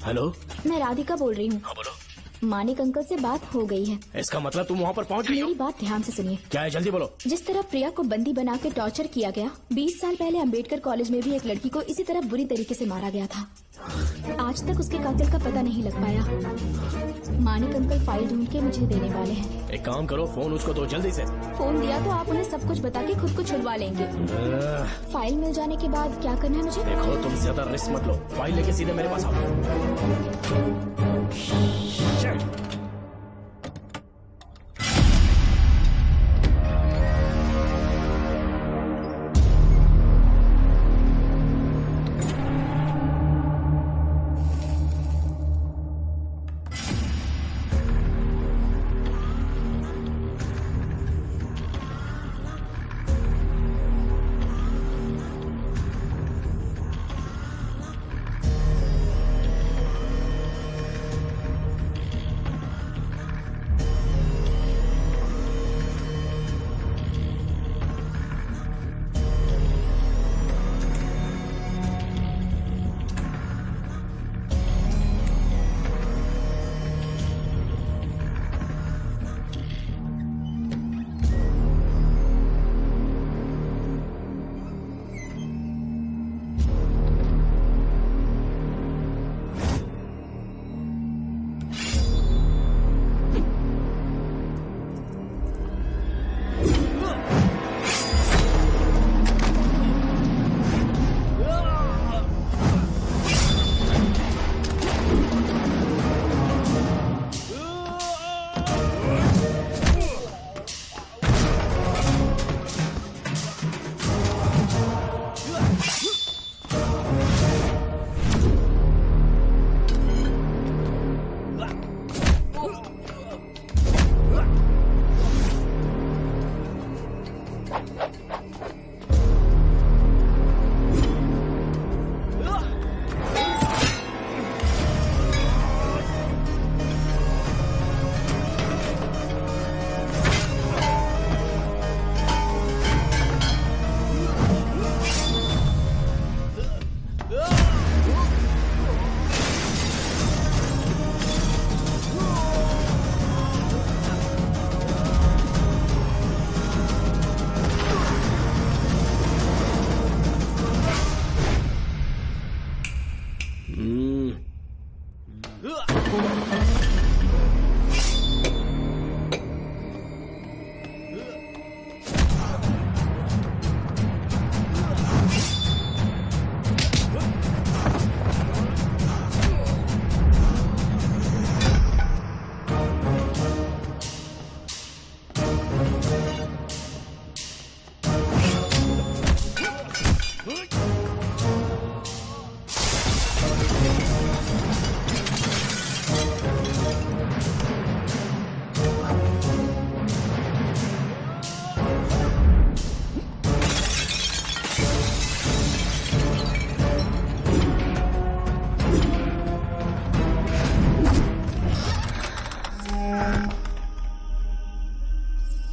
हेलो, मैं राधिका बोल रही हूँ। हाँ बोलो। मानिक अंकल से बात हो गई है। इसका मतलब तुम वहाँ पर पहुँच गई हो? मेरी बात ध्यान से सुनिए। क्या है, जल्दी बोलो। जिस तरह प्रिया को बंदी बना के टॉर्चर किया गया, 20 साल पहले अंबेडकर कॉलेज में भी एक लड़की को इसी तरह बुरी तरीके से मारा गया था। आज तक उसके कातिल का पता नहीं लग पाया। मानिक अंकल फाइल ढूंढ के मुझे देने वाले हैं। एक काम करो, फोन उसको दो जल्दी से। फोन दिया तो आप उन्हें सब कुछ बता के खुद को छुड़वा लेंगे। फाइल मिल जाने के बाद क्या करना है मुझे? देखो, तुम ज्यादा रिस्क मत लो। फाइल लेके सीधे मेरे पास आओ।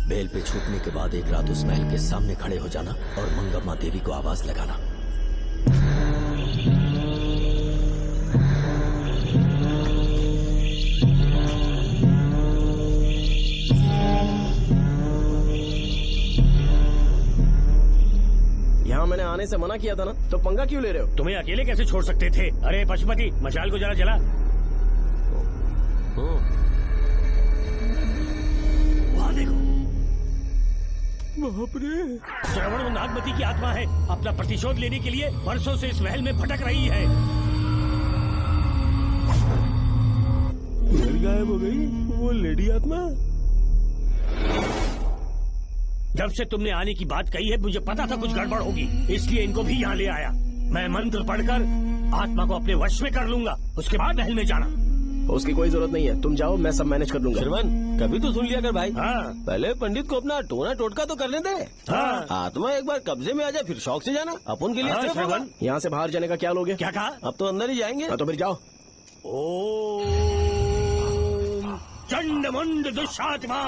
बेल पे छूटने के बाद एक रात उस महल के सामने खड़े हो जाना और मंगम्मा देवी को आवाज लगाना। यहाँ मैंने आने से मना किया था ना, तो पंगा क्यों ले रहे हो? तुम्हें अकेले कैसे छोड़ सकते थे? अरे पशुपति, मशाल को जरा जला। वहाँ देखो, बाप रे। श्रवण वो नागमती की आत्मा है, अपना प्रतिशोध लेने के लिए वर्षों से इस महल में भटक रही है। फिर गायब हो गई वो लेडी आत्मा। जब से तुमने आने की बात कही है मुझे पता था कुछ गड़बड़ होगी, इसलिए इनको भी यहाँ ले आया। मैं मंत्र पढ़कर आत्मा को अपने वश में कर लूंगा, उसके बाद महल में जाना। उसकी कोई जरूरत नहीं है, तुम जाओ, मैं सब मैनेज कर लूंगा। श्रवण, कभी तो सुन लिया कर भाई। हाँ। पहले पंडित को अपना टोना टोटका तो करने दे। हाँ। आत्मा एक बार कब्जे में आ जाए फिर शौक से जाना, अपन के लिए हाँ, सिर्फ होगा। श्रवण। यहाँ से बाहर जाने का क्या लोगे? क्या कहा? अब तो अंदर ही जाएंगे। तो फिर जाओ। ओम चंड मुंड दुष्टात्मा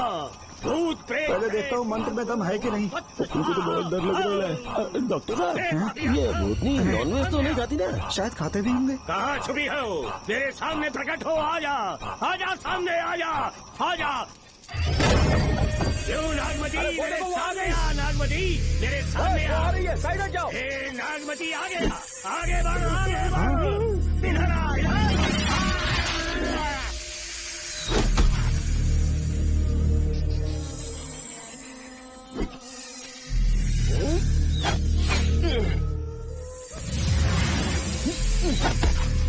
भूत प्रेत। पहले देखता हूँ मंत्र में दम है कि नहीं। तुमको तो बहुत डर लग रहा है। डॉक्टर साहब, ये भूतनी नॉनवेज तो नहीं खाती ना? शायद खाते भी होंगे। कहाँ छुपी हो? मेरे सामने प्रकट हो, आजा आजा, सामने आजा आजा। क्यों नागमती मेरे सामने आ, नागमती मेरे सामने आ रही है, साइड हट जाओ। नागमती आगे आगे बढ़, आगे बढ़, इधर आ,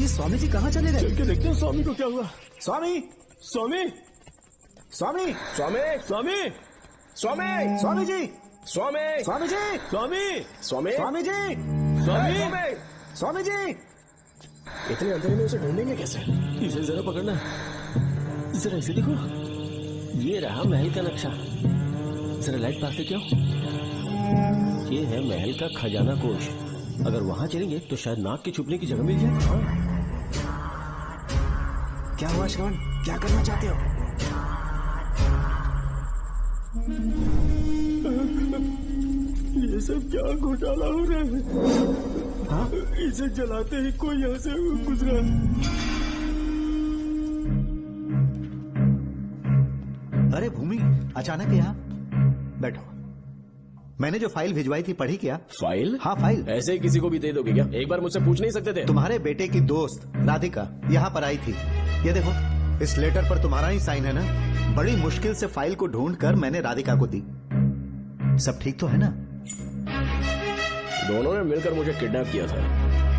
ये स्वामी जी कहाँ चले गए? चल के देखते हैं स्वामी को क्या हुआ। स्वामी, स्वामी, स्वामी, स्वामी, स्वामी, स्वामी, स्वामी जी, स्वामी, स्वामी जी, स्वामी, स्वामी, स्वामी जी, स्वामी, स्वामी जी। इतने अंधेरे में उसे ढूंढेंगे कैसे? इसे जरा पकड़ना, जरा इसे देखो, ये रहा महल का नक्शा। जरा लाइट पास से क्यों? ये है महल का खजाना कोष। अगर वहाँ चलेंगे तो शायद नाग के छुपने की जगह मिल जाए। हाँ। क्या हुआ श्रवण, क्या करना चाहते हो? ये सब क्या घोटाला हो रहा है? हाँ? इसे जलाते ही कोई यहाँ से गुजरा। अरे भूमि, अचानक यहाँ बैठो। मैंने जो फाइल भिजवाई थी पढ़ी क्या? फाइल? हाँ फाइल। ऐसे ही किसी को भी दे दोगे क्या? एक बार मुझसे पूछ नहीं सकते थे? तुम्हारे बेटे की दोस्त राधिका यहाँ पर आई थी। ये देखो, इस लेटर पर तुम्हारा ही साइन है ना? बड़ी मुश्किल से फाइल को ढूंढकर मैंने राधिका को दी। सब ठीक तो है ना? दोनों ने मिलकर मुझे किडनैप किया था,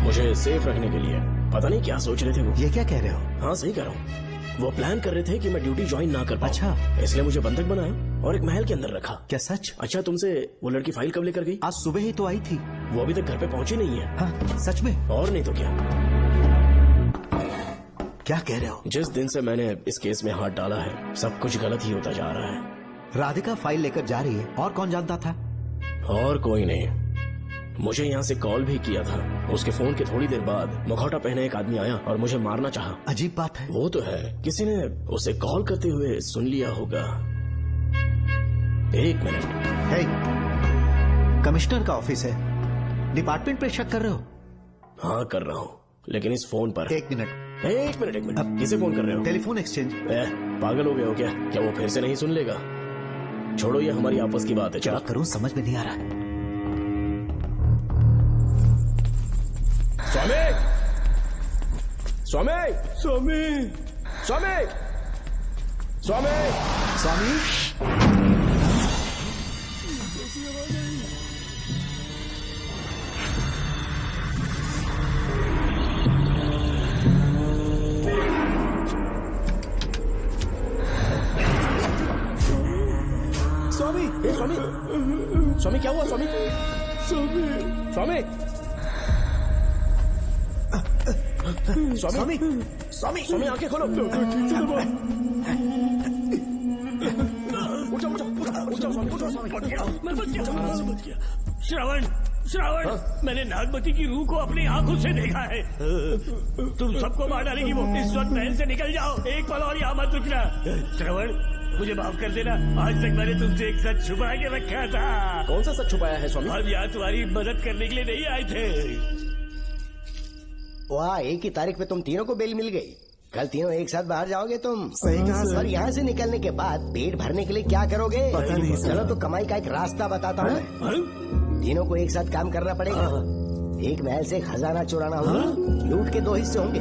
मुझे सेफ रखने के लिए। पता नहीं क्या सोच रहे थे वो। ये क्या कह रहे हो? हाँ सही कह रहा हूँ। वो प्लान कर रहे थे कि मैं ड्यूटी ज्वाइन ना कर पाऊं। अच्छा। इसलिए मुझे बंधक बनाया और एक महल के अंदर रखा। क्या सच? अच्छा, तुमसे वो लड़की फाइल कब लेकर गई? आज सुबह ही तो आई थी। वो अभी तक घर पे पहुंची नहीं है। हाँ, सच में? और नहीं तो क्या। क्या कह रहे हो? जिस दिन से मैंने इस केस में हाथ डाला है सब कुछ गलत ही होता जा रहा है। राधिका फाइल लेकर जा रही है, और कौन जानता था? और कोई नहीं। मुझे यहाँ से कॉल भी किया था। उसके फोन के थोड़ी देर बाद मुखौटा पहने एक आदमी आया और मुझे मारना चाहा। अजीब बात है। वो तो है, किसी ने उसे कॉल करते हुए सुन लिया होगा। एक मिनट। हे, कमिश्नर का ऑफिस है, डिपार्टमेंट पे शक कर रहे हो? हाँ कर रहा हूँ, लेकिन इस फोन पर। एक मिनट। अब किसे फोन कर रहे हो? Telephone exchange. पागल हो गए हो क्या? क्या वो फिर से नहीं सुन लेगा? छोड़ो, ये हमारी आपस की बात है। क्या करूं समझ में नहीं आ रहा। स्वामी, स्वामी, स्वामी, स्वामी, स्वामी, स्वामी। स्वामी, स्वामी, स्वामी क्या हुआ? स्वामी, स्वामी, स्वामी, स्वामी, स्वामी, स्वामी आंखें खोलो। उठो, उठो, उठो, उठो, स्वामी, उठो, स्वामी। श्रवण, श्रावण, मैंने नागमती की रूह को अपनी आंखों से देखा है। तुम सबको मार डालेगी वो। इस वक्त महल से निकल जाओ, एक पल और यहाँ मत रुकना। श्रावण, मुझे माफ कर देना, आज तक मैंने तुमसे एक सच छुपा के रखा था। कौन सा सच छुपाया है स्वामी? हम यहाँ तुम्हारी मदद करने के लिए नहीं आए थे। वाह, एक ही तारीख पे तुम तीनों को बेल मिल गई। कल तीनों एक साथ बाहर जाओगे तुम। सही कहा सर। और यहाँ से निकलने के बाद पेट भरने के लिए क्या करोगे? पता नहीं सर। चलो तो कमाई का एक रास्ता बताता हूँ। तीनों को एक साथ काम करना पड़ेगा। एक महल से खजाना चुराना होगा। लूट के 2 हिस्से होंगे,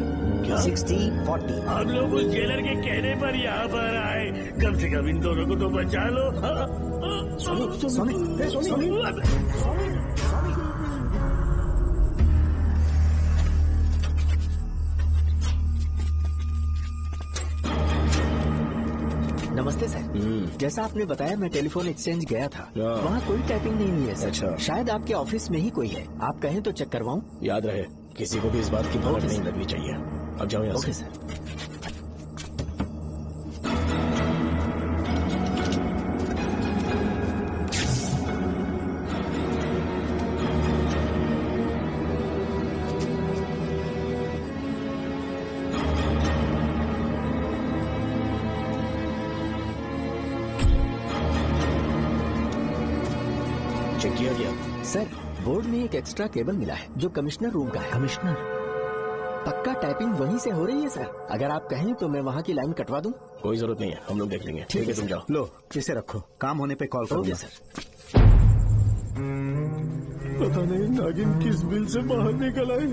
60-40। हम लोग उस जेलर के कहने पर यहाँ पर आए। कम से कम इन दोनों को तो बचा लो। नमस्ते सर। जैसा आपने बताया, मैं टेलीफोन एक्सचेंज गया था। वहाँ कोई टाइपिंग नहीं हुई है सर। अच्छा। शायद आपके ऑफिस में ही कोई है। आप कहें तो चेक करवाऊं? याद रहे, किसी को भी इस बात की भनक नहीं लगनी चाहिए। अब जाओ यहाँ से। Okay sir. चेक किया गया सर। बोर्ड में एक एक्स्ट्रा केबल मिला है जो कमिश्नर रूम का है। कमिश्नर? पक्का टाइपिंग वहीं से हो रही है सर। अगर आप कहें तो मैं वहाँ की लाइन कटवा दूं? कोई जरूरत नहीं है, हम लोग देख लेंगे। ठीक है, तुम जाओ। लो, इसे रखो, काम होने पे कॉल करोगे सर। पता नहीं नागिन किस बिल से बाहर निकल आए।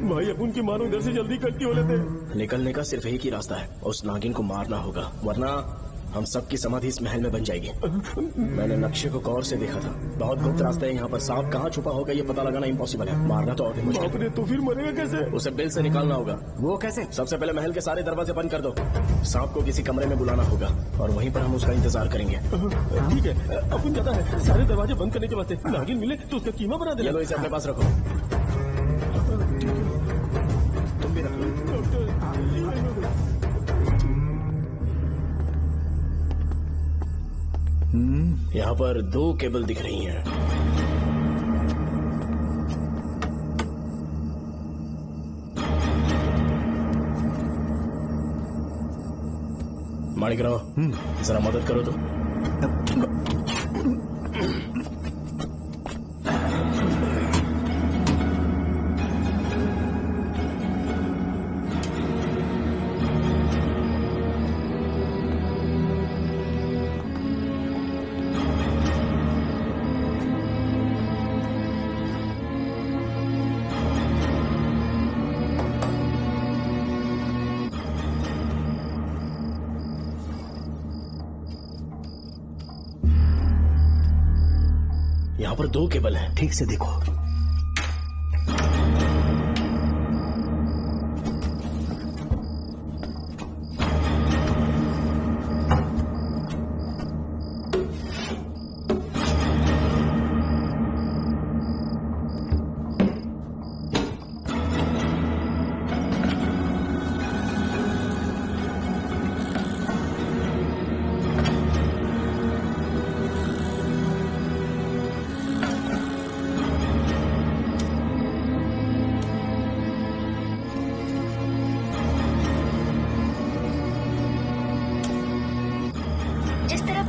भाई अपन की मानो इधर से जल्दी कटती हो लेते। निकलने का सिर्फ एक ही रास्ता है, उस नागिन को मारना होगा, वरना हम सबकी समाधि इस महल में बन जाएगी। मैंने नक्शे को गौर से देखा था। बहुत गुप्त रास्ता है यहाँ पर। सांप कहाँ छुपा होगा ये पता लगाना इम्पॉसिबल है। मारना तो और भी मुश्किल है। तो फिर मरेगा कैसे? उसे बिल से निकालना होगा। वो कैसे? सबसे पहले महल के सारे दरवाजे बंद कर दो। सांप को किसी कमरे में बुलाना होगा और वहीं पर हम उसका इंतजार करेंगे। ठीक है, अपन जाता है। सारे दरवाजे बंद करने के वास्ते नागिन मिले तो उसका कीमा बना दे। चलो, इसे अपने पास रखो। तुम भी रख लो। यहाँ पर 2 केबल दिख रही हैं। माणिकराव, जरा मदद करो तो। यहाँ पर 2 केबल हैं। ठीक से देखो।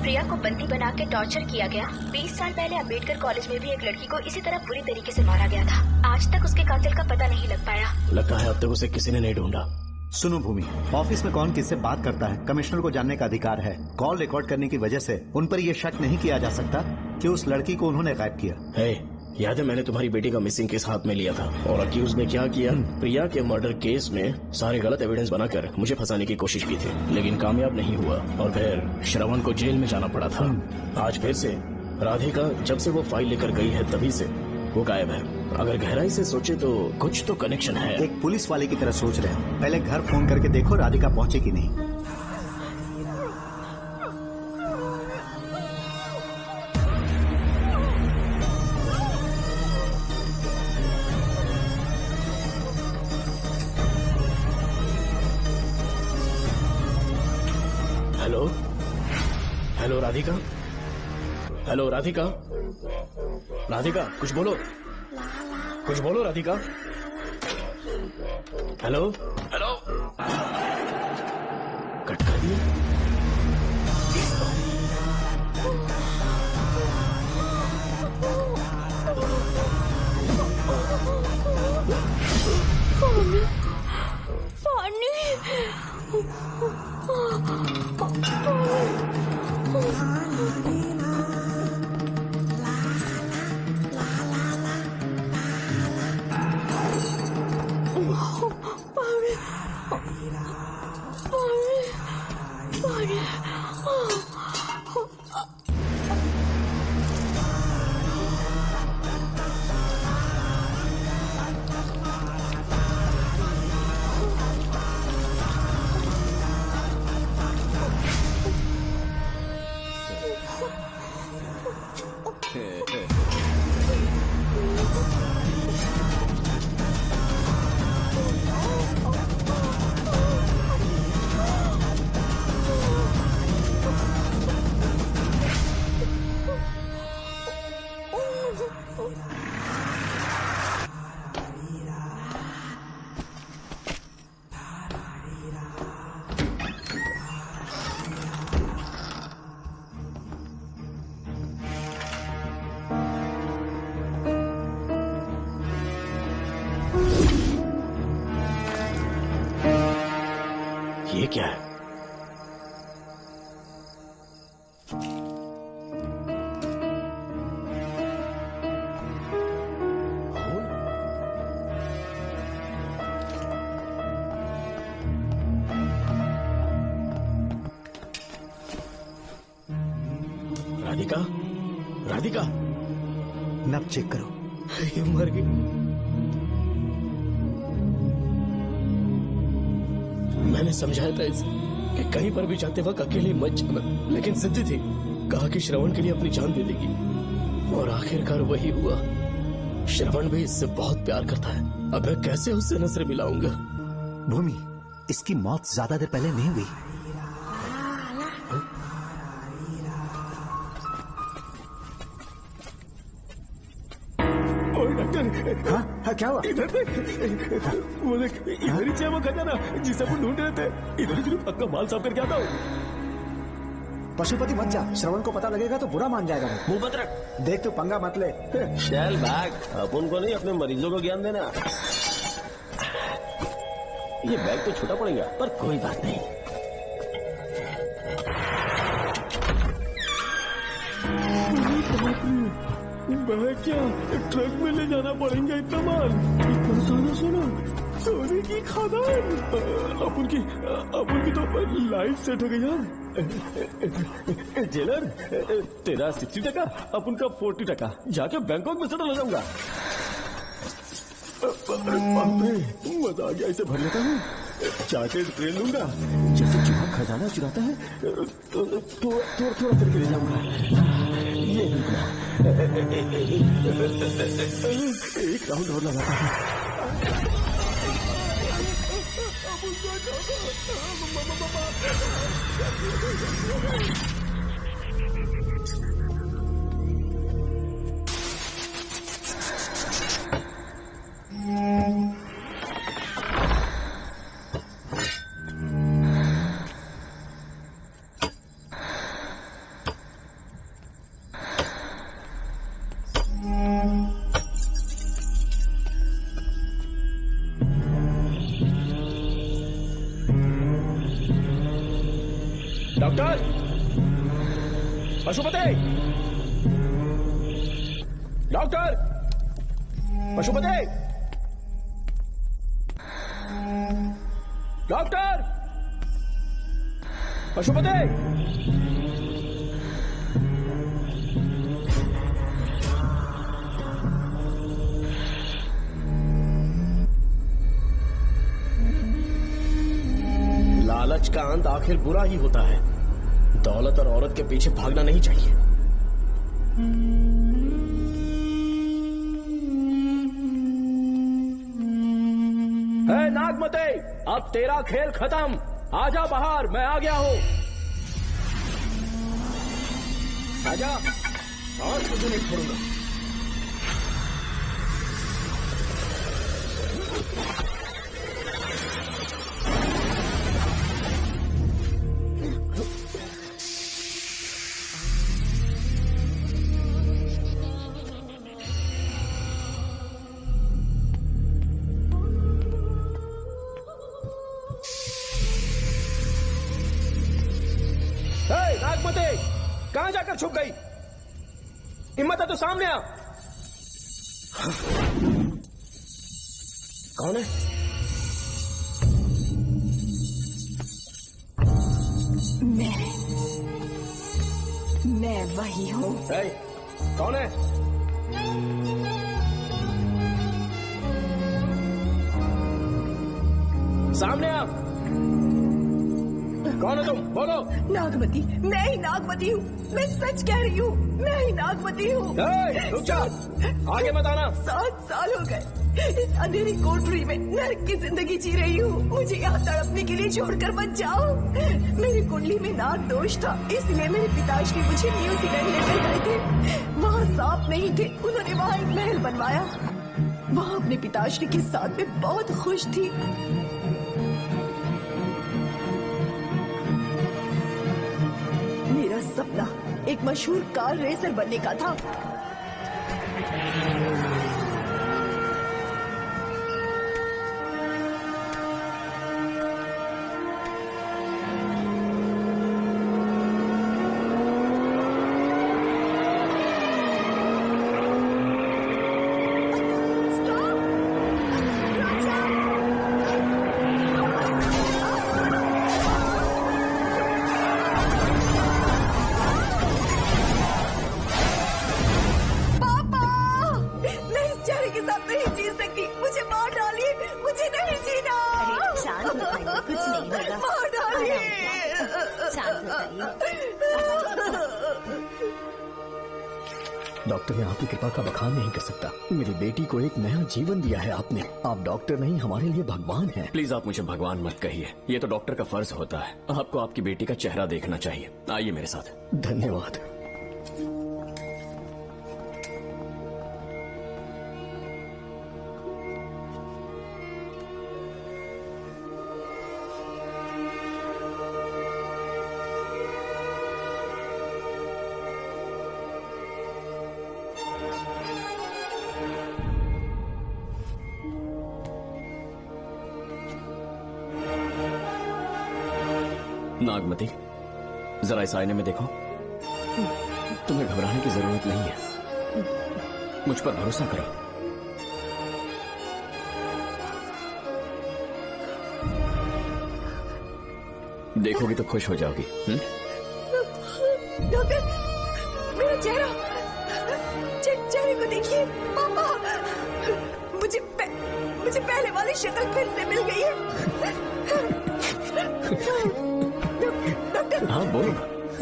प्रिया को बंदी बना के टॉर्चर किया गया। 20 साल पहले अम्बेडकर कॉलेज में भी एक लड़की को इसी तरह बुरी तरीके से मारा गया था। आज तक उसके कातिल का पता नहीं लग पाया। लगता है अब तक उसे किसी ने नहीं ढूंढा। सुनो भूमि, ऑफिस में कौन किससे बात करता है कमिश्नर को जानने का अधिकार है। कॉल रिकॉर्ड करने की वजह से उन पर यह शक नहीं किया जा सकता कि उस लड़की को उन्होंने गायब किया। है, याद है मैंने तुम्हारी बेटी का मिसिंग केस हाथ में लिया था और अक्यूज ने क्या किया? प्रिया के मर्डर केस में सारे गलत एविडेंस बनाकर मुझे फंसाने की कोशिश की थी, लेकिन कामयाब नहीं हुआ और फिर श्रवण को जेल में जाना पड़ा था। आज फिर से राधिका जब से वो फाइल लेकर गई है तभी से वो गायब है। अगर गहराई से सोचे तो कुछ तो कनेक्शन है। एक पुलिस वाले की तरह सोच रहे हो। पहले घर फोन करके देखो राधिका पहुंचे कि नहीं। Hello hello Radhika, hello Radhika, Radhika कुछ बोलो, कुछ बोलो राधिका। हेलो हेलो, कट कर दिया। ये क्या है? राधिका, राधिका, नब चेक करो। ये मर गई। मैंने समझाया था इसे कि कहीं पर भी जाते वक्त अकेले मत जाना, लेकिन जिद्दी थी। कहा कि श्रवण के लिए अपनी जान दे देगी, और आखिरकार वही हुआ। श्रवण भी इससे बहुत प्यार करता है। अब मैं कैसे उससे नजर मिलाऊंगा? भूमि, इसकी मौत ज्यादा देर पहले नहीं हुई। हाँ, हाँ, क्या हुआ? इधर देख, वो देख, इधर ही वो खजाना जिसे वो ढूंढ रहे थे। इधर ही पक्का माल साफ करके आता हूँ। पशुपति मत जा, श्रवण को पता लगेगा तो बुरा मान जाएगा। मुंह मत रख। देख तू पंगा मत ले। चल बैग, अपन को नहीं अपने मरीजों को ज्ञान देना। ये बैग तो छोटा पड़ेगा, पर कोई बात नहीं। बैग क्या, ट्रक में ले जाना पड़ेगा इतना माल। इतना सारा सोना, सोने की खादान। अपन की तो लाइफ सेट हो गई यार। जेलर, तेरा 60%, अपन का 40%। जाके बैंकॉक में सेटल हो जाऊंगा। मजा आ गया, इसे भर लेता हूँ। चार्टेड ट्रेन लूंगा, जैसे चूहा खजाना चुराता है, थोड़ा थोड़ा करके ले जाऊंगा। ये रुकना, एक राउंड और लगाता है। Doctor, Pashupati, doctor, Pashupati, doctor, Pashupati. लालच का अंत आखिर बुरा ही होता है। दौलत और औरत के पीछे भागना नहीं चाहिए। नागमते, अब तेरा खेल खत्म। आजा बाहर, मैं आ गया हूँ। आजा, आज तुझे नहीं छोड़ूंगा। नागमती, कहां जाकर छुप गई? हिम्मत है तो सामने आ। कौन है? मैं वही हूँ। कौन है? सामने आ। कौन है तुम? बोलो। नागमती, मैं ही नागमती हूँ। मैं सच कह रही हूँ, मैं ही नागमती हूँ। रुक जा, आगे मत आना। 7 साल हो गए इस अंधेरी कोठरी में नरक की जिंदगी जी रही हूँ। मुझे यहाँ तड़पने के लिए छोड़कर मत जाओ। मेरी कुंडली में नाग दोष था, इसलिए मेरे पिताश्री मुझे न्यूजीलैंड लेकर गए थे। वहाँ सांप नहीं थे, उन्होंने वहाँ एक महल बनवाया। वहाँ अपने पिताश्री के साथ में बहुत खुश थी। मेरा सपना एक मशहूर कार रेसर बनने का था। डॉक्टर, मैं आपकी कृपा का बखान नहीं कर सकता। मेरी बेटी को एक नया जीवन दिया है आपने। आप डॉक्टर नहीं, हमारे लिए भगवान हैं। प्लीज आप मुझे भगवान मत कहिए, ये तो डॉक्टर का फर्ज होता है। आपको आपकी बेटी का चेहरा देखना चाहिए। आइए मेरे साथ। धन्यवाद। नागमती, जरा इस आईने में देखो। तुम्हें घबराने की जरूरत नहीं है, मुझ पर भरोसा करो। देखोगी तो खुश हो जाओगी। डॉक्टर, मेरा चेहरा, चेहरे को देखिए। पापा, मुझे पहले वाली शक्ल फिर से मिल गई है। डॉक्टर, हाँ बोलो।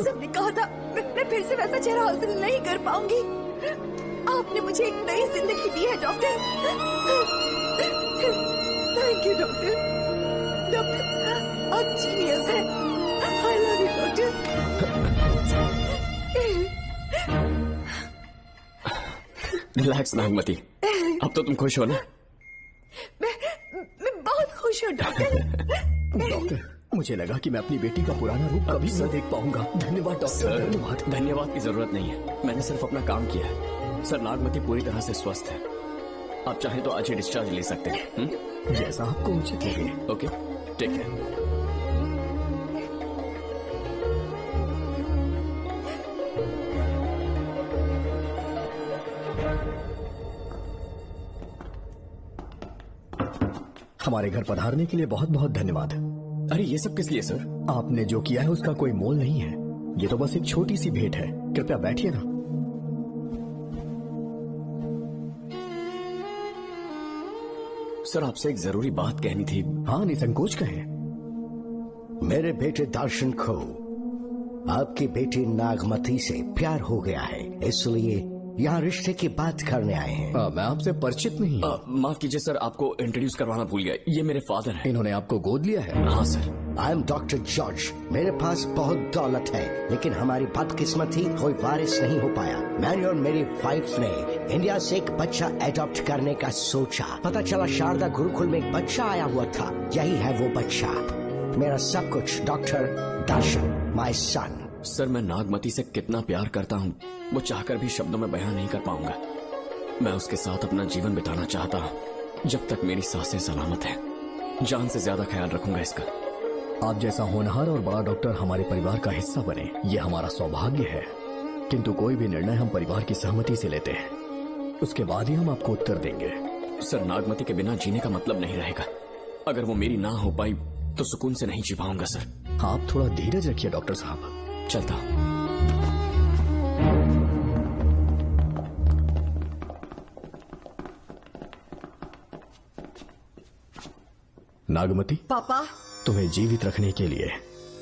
सबने कहा था मैं फिर से वैसा चेहरा हासिल नहीं कर पाऊंगी। आपने मुझे एक नई जिंदगी दी है doctor. Thank you doctor. Doctor, आप जीनियस हैं। I love you doctor. Relax Nagmati, अब तो तुम खुश हो ना? मैं बहुत खुश हूँ डॉक्टर। डॉक्टर, मुझे लगा कि मैं अपनी बेटी का पुराना रूप कभी न देख पाऊंगा। धन्यवाद डॉक्टर। धन्यवाद। धन्यवाद की जरूरत नहीं है, मैंने सिर्फ अपना काम किया है। सर, नागमती पूरी तरह से स्वस्थ है। आप चाहें तो आज ही डिस्चार्ज ले सकते हैं। जैसा आपको उचित लगे। Okay, take care. हमारे घर पधारने के लिए बहुत बहुत धन्यवाद। अरे ये सब किस लिए सर? आपने जो किया है उसका कोई मोल नहीं है। ये तो बस एक छोटी सी भेंट है। कृपया बैठिए ना। सर, आपसे एक जरूरी बात कहनी थी। हाँ, निसंकोच कहें। मेरे बेटे दर्शन को आपकी बेटी नागमती से प्यार हो गया है, इसलिए यहाँ रिश्ते की बात करने आए हैं। मैं आपसे परिचित नहीं। माफ कीजिए सर, आपको इंट्रोड्यूस करवाना भूल गया। ये मेरे फादर हैं। इन्होंने आपको गोद लिया है? हाँ sir. I am doctor George. मेरे पास बहुत दौलत है, लेकिन हमारी बदकिस्मती कोई वारिस नहीं हो पाया। मैंने और मेरी वाइफ ने इंडिया से एक बच्चा एडॉप्ट करने का सोचा। पता चला शारदा गुरुकुल में एक बच्चा आया हुआ था। यही है वो बच्चा, मेरा सब कुछ। Doctor Darshan, my son. Sir, मैं नागमती से कितना प्यार करता हूँ वो चाहकर भी शब्दों में बयां नहीं कर पाऊंगा। मैं उसके साथ अपना जीवन बिताना चाहता हूँ जब तक मेरी सांसें सलामत हैं। जान से ज्यादा ख्याल रखूंगा इसका। आप जैसा होनहार और बड़ा डॉक्टर हमारे परिवार का हिस्सा बने, ये हमारा सौभाग्य है। किंतु कोई भी निर्णय हम परिवार की सहमति से लेते हैं, उसके बाद ही हम आपको उत्तर देंगे। सर, नागमती के बिना जीने का मतलब नहीं रहेगा। अगर वो मेरी ना हो पाई तो सुकून से नहीं जी पाऊंगा सर। आप थोड़ा धीरज रखिए डॉक्टर साहब। चलता हूं। नागमती, पापा, तुम्हें जीवित रखने के लिए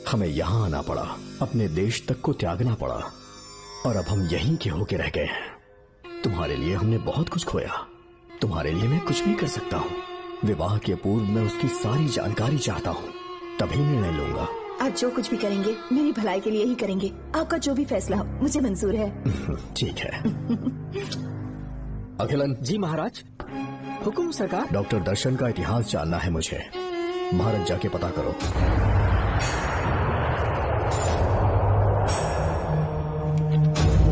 हमें यहाँ आना पड़ा, अपने देश तक को त्यागना पड़ा, और अब हम यहीं के होके रह गए हैं। तुम्हारे लिए हमने बहुत कुछ खोया, तुम्हारे लिए मैं कुछ भी कर सकता हूँ। विवाह के पूर्व मैं उसकी सारी जानकारी चाहता हूँ, तभी निर्णय लूंगा। आप जो कुछ भी करेंगे मेरी भलाई के लिए ही करेंगे। आपका जो भी फैसला हो मुझे मंजूर है। ठीक है। अखिलन। जी महाराज। हुकुम सरकार। डॉक्टर दर्शन का इतिहास जानना है मुझे। भारत जाके पता करो।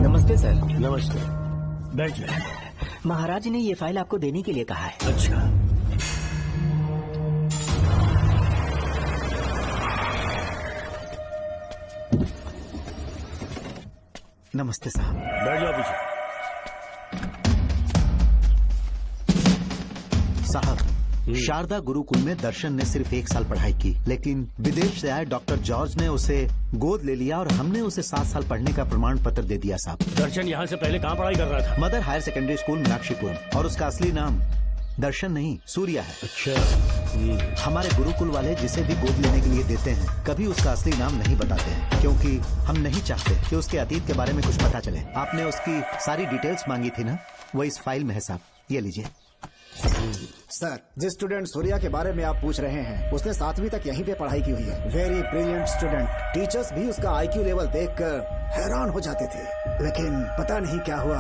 नमस्ते सर। नमस्ते, बैठ जाए। महाराज ने ये फाइल आपको देने के लिए कहा है। अच्छा, नमस्ते साहब। बैठ जाओ पीछे। साहब, शारदा गुरुकुल में दर्शन ने सिर्फ 1 साल पढ़ाई की, लेकिन विदेश से आए डॉक्टर जॉर्ज ने उसे गोद ले लिया और हमने उसे 7 साल पढ़ने का प्रमाण पत्र दे दिया साहब। दर्शन यहाँ से पहले कहाँ पढ़ाई कर रहा था? Mother higher secondary school Meenakshipuram, और उसका असली नाम दर्शन नहीं सूर्या है। अच्छा। हमारे गुरुकुल वाले जिसे भी गोद लेने के लिए देते हैं कभी उसका असली नाम नहीं बताते हैं, क्योंकि हम नहीं चाहते कि उसके अतीत के बारे में कुछ पता चले। आपने उसकी सारी डिटेल्स मांगी थी ना, वो इस फाइल में है साहब, ये लीजिए। सर, जिस स्टूडेंट सूर्या के बारे में आप पूछ रहे हैं उसने 7वीं तक यहीं पे पढ़ाई की हुई है। Very brilliant student. टीचर्स भी उसका IQ लेवल देखकर हैरान हो जाते थे, लेकिन पता नहीं क्या हुआ,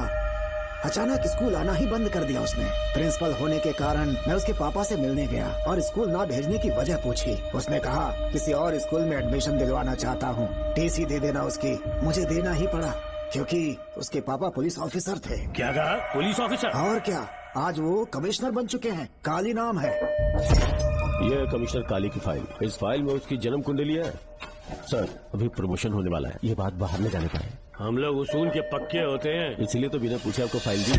अचानक स्कूल आना ही बंद कर दिया उसने। प्रिंसिपल होने के कारण मैं उसके पापा से मिलने गया और स्कूल ना भेजने की वजह पूछी। उसने कहा किसी और स्कूल में एडमिशन दिलवाना चाहता हूँ, TC दे देना उसकी। मुझे देना ही पड़ा क्योंकि उसके पापा पुलिस ऑफिसर थे। क्या कहा? Police officer? और क्या, आज वो कमिश्नर बन चुके हैं। काली नाम है। ये कमिश्नर काली की फाइल। इस फाइल में उसकी जन्म कुंडली है। सर, अभी प्रमोशन होने वाला है, ये बात बाहर न जाने पाए। हम लोग उसूल के पक्के होते हैं, इसीलिए तो बिना पूछे आपको फाइल दी।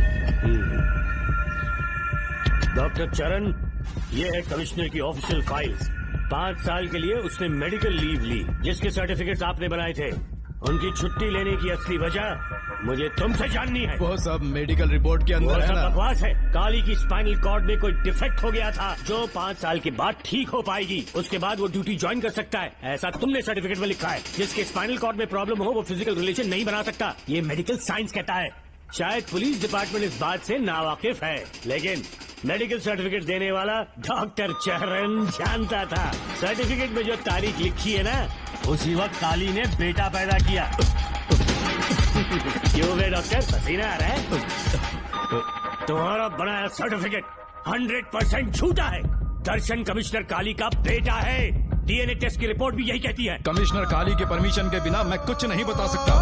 डॉक्टर चरण, ये है कमिश्नर की ऑफिशियल फाइल्स। 5 साल के लिए उसने मेडिकल लीव ली, जिसके सर्टिफिकेट्स आपने बनाए थे। उनकी छुट्टी लेने की असली वजह मुझे तुमसे जाननी है। वो सब मेडिकल रिपोर्ट के अंदर है ना? बकवास है। काली की स्पाइनल कॉर्ड में कोई डिफेक्ट हो गया था जो 5 साल के बाद ठीक हो पाएगी। उसके बाद वो ड्यूटी ज्वाइन कर सकता है, ऐसा तुमने सर्टिफिकेट में लिखा है। जिसके स्पाइनल कॉर्ड में प्रॉब्लम हो वो फिजिकल रिलेशन नहीं बना सकता, ये मेडिकल साइंस कहता है। शायद पुलिस डिपार्टमेंट इस बात से नावाकिफ है, लेकिन मेडिकल सर्टिफिकेट देने वाला डॉक्टर चरण जानता था। सर्टिफिकेट में जो तारीख लिखी है ना, उसी वक्त काली ने बेटा पैदा किया। क्यों बे डॉक्टर, पसीना आ रहा है? तुम्हारा बनाया सर्टिफिकेट 100% झूठा है। दर्शन कमिश्नर काली का बेटा है। DNA टेस्ट की रिपोर्ट भी यही कहती है। कमिश्नर काली के परमिशन के बिना मैं कुछ नहीं बता सकता।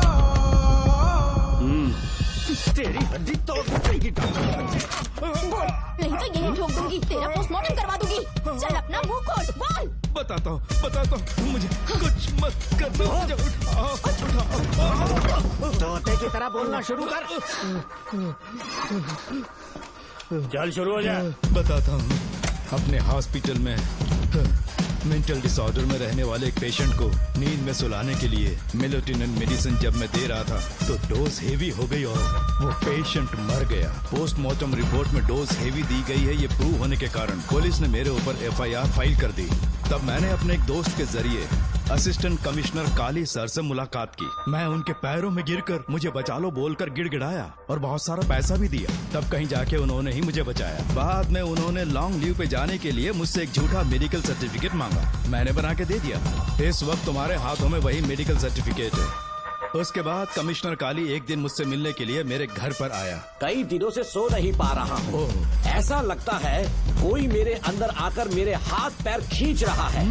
तेरी हड्डी तोड़ देगी डॉक्टर। नहीं तो यही ठोक दूंगी, तेरा पोस्टमार्टम करवा दूंगी। चल अपना मुंह खोल, बोल। बताता हूँ, मुझे कुछ मत कर दो। तोते की तरह बोलना शुरू कर। चल शुरू हो जा। बताता हूँ, अपने हॉस्पिटल में मेंटल डिसऑर्डर में रहने वाले एक पेशेंट को नींद में सुलाने के लिए मेलेटोनिन मेडिसिन जब मैं दे रहा था तो डोज हेवी हो गई और वो पेशेंट मर गया। पोस्टमार्टम रिपोर्ट में डोज हेवी दी गई है, ये प्रूव होने के कारण पुलिस ने मेरे ऊपर FIR फाइल कर दी। तब मैंने अपने एक दोस्त के जरिए असिस्टेंट कमिश्नर काली सर से मुलाकात की। मैं उनके पैरों में गिरकर मुझे बचा लो बोलकर गिड़गिड़ाया और बहुत सारा पैसा भी दिया। तब कहीं जाके उन्होंने ही मुझे बचाया। बाद में उन्होंने लॉन्ग लीव पे जाने के लिए मुझसे एक झूठा मेडिकल सर्टिफिकेट मांगा। मैंने बना के दे दिया। इस वक्त तुम्हारे हाथों में वही मेडिकल सर्टिफिकेट है। उसके बाद कमिश्नर काली एक दिन मुझसे मिलने के लिए मेरे घर पर आया। कई दिनों से सो नहीं पा रहा हूँ। ऐसा लगता है कोई मेरे अंदर आकर मेरे हाथ पैर खींच रहा है।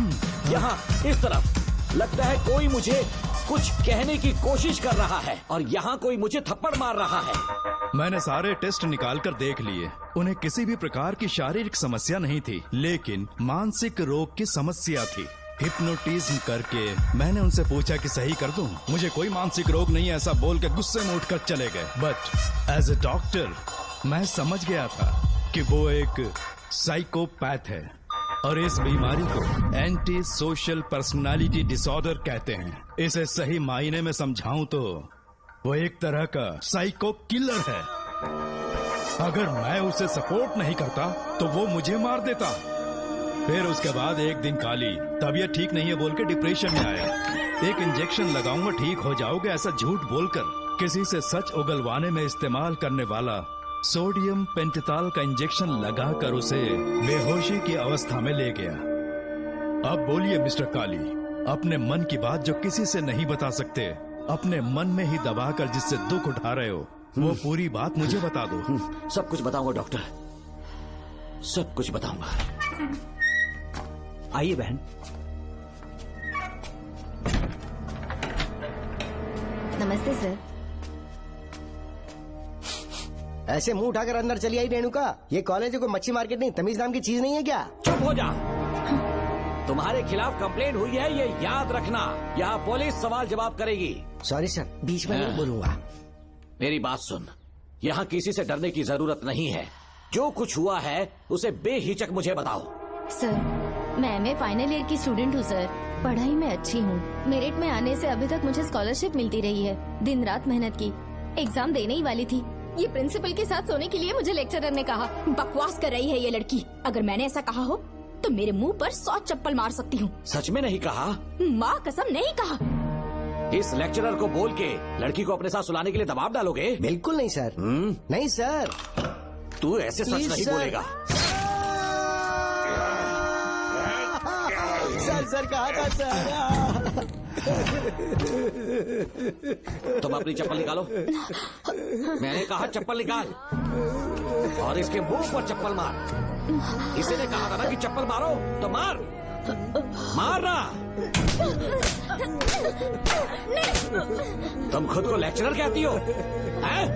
यहाँ इस तरफ लगता है कोई मुझे कुछ कहने की कोशिश कर रहा है और यहाँ कोई मुझे थप्पड़ मार रहा है। मैंने सारे टेस्ट निकाल कर देख लिए। उन्हें किसी भी प्रकार की शारीरिक समस्या नहीं थी, लेकिन मानसिक रोग की समस्या थी। हिप्नोटिज्म करके मैंने उनसे पूछा कि सही कर दूं। मुझे कोई मानसिक रोग नहीं है ऐसा बोल के गुस्से में उठकर चले गए। बट एज ए डॉक्टर मैं समझ गया था कि वो एक साइकोपैथ है और इस बीमारी को एंटी सोशल पर्सनालिटी डिसऑर्डर कहते हैं। इसे सही मायने में समझाऊं तो वो एक तरह का साइको किलर है। अगर मैं उसे सपोर्ट नहीं करता तो वो मुझे मार देता। फिर उसके बाद एक दिन काली तबीयत ठीक नहीं है बोल के डिप्रेशन में आया। एक इंजेक्शन लगाऊंगा ठीक हो जाओगे ऐसा झूठ बोलकर किसी से सच उगलवाने में इस्तेमाल करने वाला सोडियम पेंटथॉल का इंजेक्शन लगाकर उसे बेहोशी की अवस्था में ले गया। अब बोलिए मिस्टर काली, अपने मन की बात जो किसी से नहीं बता सकते, अपने मन में ही दबाकर जिससे दुख उठा रहे हो, वो पूरी बात मुझे बता दो। सब कुछ बताऊंगा डॉक्टर, सब कुछ बताऊंगा। आइए बहन। नमस्ते सर। ऐसे मुंह उठाकर अंदर चली आई रेणुका। ये कॉलेज है कोई मच्छी मार्केट नहीं, तमीज नाम की चीज नहीं है क्या? चुप हो जा। तुम्हारे खिलाफ कंप्लेंट हुई है ये याद रखना। यहाँ पुलिस सवाल जवाब करेगी। सॉरी सर, बीच में नहीं बोलूंगा। मेरी बात सुन, यहाँ किसी से डरने की जरूरत नहीं है। जो कुछ हुआ है उसे बेहिचक मुझे बताओ। सर, मैं एमए फाइनल ईयर की स्टूडेंट हूँ सर। पढ़ाई में अच्छी हूँ। मेरिट में आने से अभी तक मुझे स्कॉलरशिप मिलती रही है। दिन रात मेहनत की, एग्जाम देने ही वाली थी। ये प्रिंसिपल के साथ सोने के लिए मुझे लेक्चरर ने कहा। बकवास कर रही है ये लड़की। अगर मैंने ऐसा कहा हो तो मेरे मुंह पर 100 चप्पल मार सकती हूँ। सच में नहीं कहा? माँ कसम नहीं कहा। इस लेक्चरर को बोल के लड़की को अपने साथ सुलाने के लिए दबाव डालोगे? बिल्कुल नहीं सर। नहीं सर, तू ऐसे सच नहीं बोलेगा। सर कहा था सर। तुम अपनी चप्पल निकालो। मैंने कहा चप्पल निकाल और इसके मुंह पर चप्पल मार। इसी ने कहा था ना कि चप्पल मारो तो मार। मारना। तुम खुद को लेक्चरर कहती हो हैं?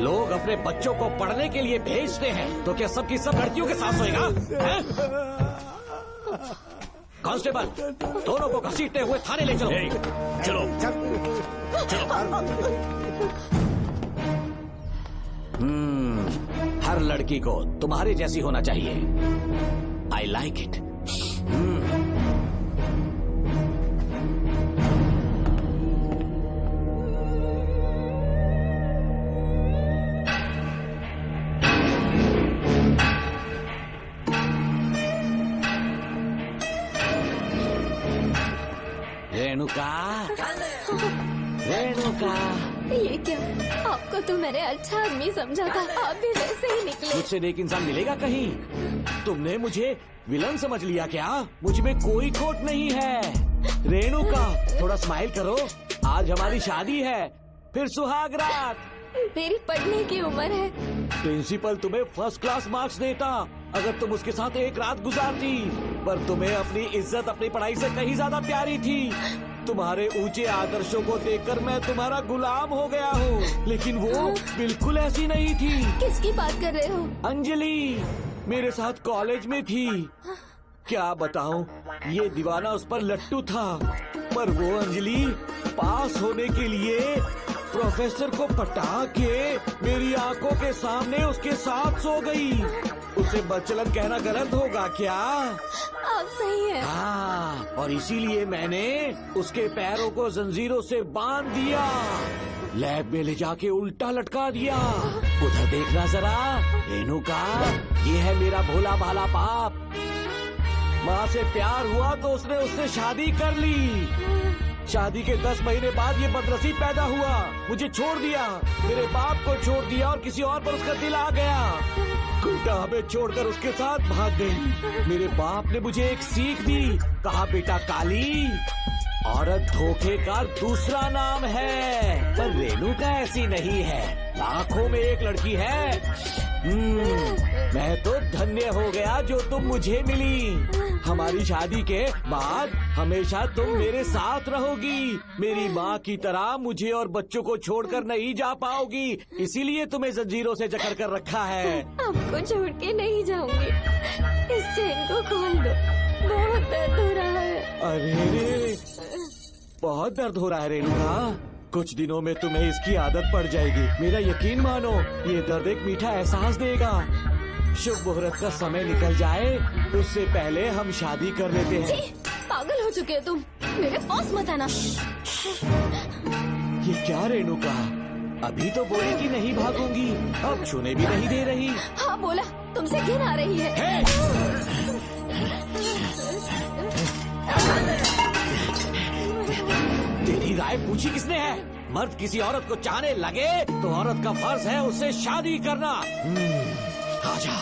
लोग अपने बच्चों को पढ़ने के लिए भेजते हैं तो क्या सबकी सब लड़कियों के साथ सोएगा? कांस्टेबल, दोनों को घसीटते हुए थाने ले चलो। चलो हर लड़की को तुम्हारे जैसी होना चाहिए। I like it. रेणुका, ये क्या? आपको तो मैंने अच्छा आदमी समझा था, आप भी वैसे ही निकले। मुझसे नेक इंसान मिलेगा कहीं? तुमने मुझे विलन समझ लिया क्या? मुझ में कोई खोट नहीं है। रेणुका, थोड़ा स्माइल करो। आज हमारी शादी है, फिर सुहाग रात। मेरी पढ़ने की उम्र है। प्रिंसिपल तुम्हें फर्स्ट क्लास मार्क्स देता अगर तुम उसके साथ एक रात गुजारती, पर तुम्हें अपनी इज्जत अपनी पढ़ाई से कहीं ज्यादा प्यारी थी। तुम्हारे ऊंचे आदर्शों को देखकर मैं तुम्हारा गुलाम हो गया हूँ, लेकिन वो बिल्कुल ऐसी नहीं थी। किसकी बात कर रहे हो? अंजलि मेरे साथ कॉलेज में थी। क्या बताऊं, ये दीवाना उस पर लट्टू था, पर वो अंजलि पास होने के लिए प्रोफेसर को पटा के मेरी आंखों के सामने उसके साथ सो गई। उसे बदचलन कहना गलत होगा क्या? आप सही है। हाँ, और इसीलिए मैंने उसके पैरों को जंजीरों से बांध दिया, लैब में ले जाके उल्टा लटका दिया। उधर देखना जरा रेणुका, ये है मेरा भोला भाला पाप। माँ से प्यार हुआ तो उसने उससे शादी कर ली। शादी के 10 महीने बाद ये बदनसीब पैदा हुआ, मुझे छोड़ दिया, मेरे बाप को छोड़ दिया और किसी और पर उसका दिल आ गया। गुड्डा हमें छोड़कर उसके साथ भाग गई। मेरे बाप ने मुझे एक सीख दी, कहा बेटा काली, औरत धोखे का दूसरा नाम है, पर रेणुका ऐसी नहीं है, लाखों में एक लड़की है। मैं तो धन्य हो गया जो तुम मुझे मिली। हमारी शादी के बाद हमेशा तुम मेरे साथ रहोगी। मेरी माँ की तरह मुझे और बच्चों को छोड़कर नहीं जा पाओगी, इसीलिए तुम्हें जंजीरों से जकड़ कर रखा है। आपको छोड़ के नहीं जाऊंगी, इस चेन को खोल दो, बहुत दर्द हो रहा है। अरे रे, बहुत दर्द हो रहा है रेणुका, कुछ दिनों में तुम्हें इसकी आदत पड़ जाएगी। मेरा यकीन मानो, ये दर्द एक मीठा एहसास देगा। शुभ मुहूर्त का समय निकल जाए उससे पहले हम शादी कर लेते हैं। पागल हो चुके हो तुम, मेरे पास मत आना। ये क्या रेणुका, अभी तो बोली कि नहीं भागूंगी, अब छूने भी नहीं दे रही। हाँ बोला, तुमसे घिन आ रही है। तेरी राय पूछी किसने है? मर्द किसी औरत को चाहने लगे तो औरत का फर्ज है उससे शादी करना। आजा।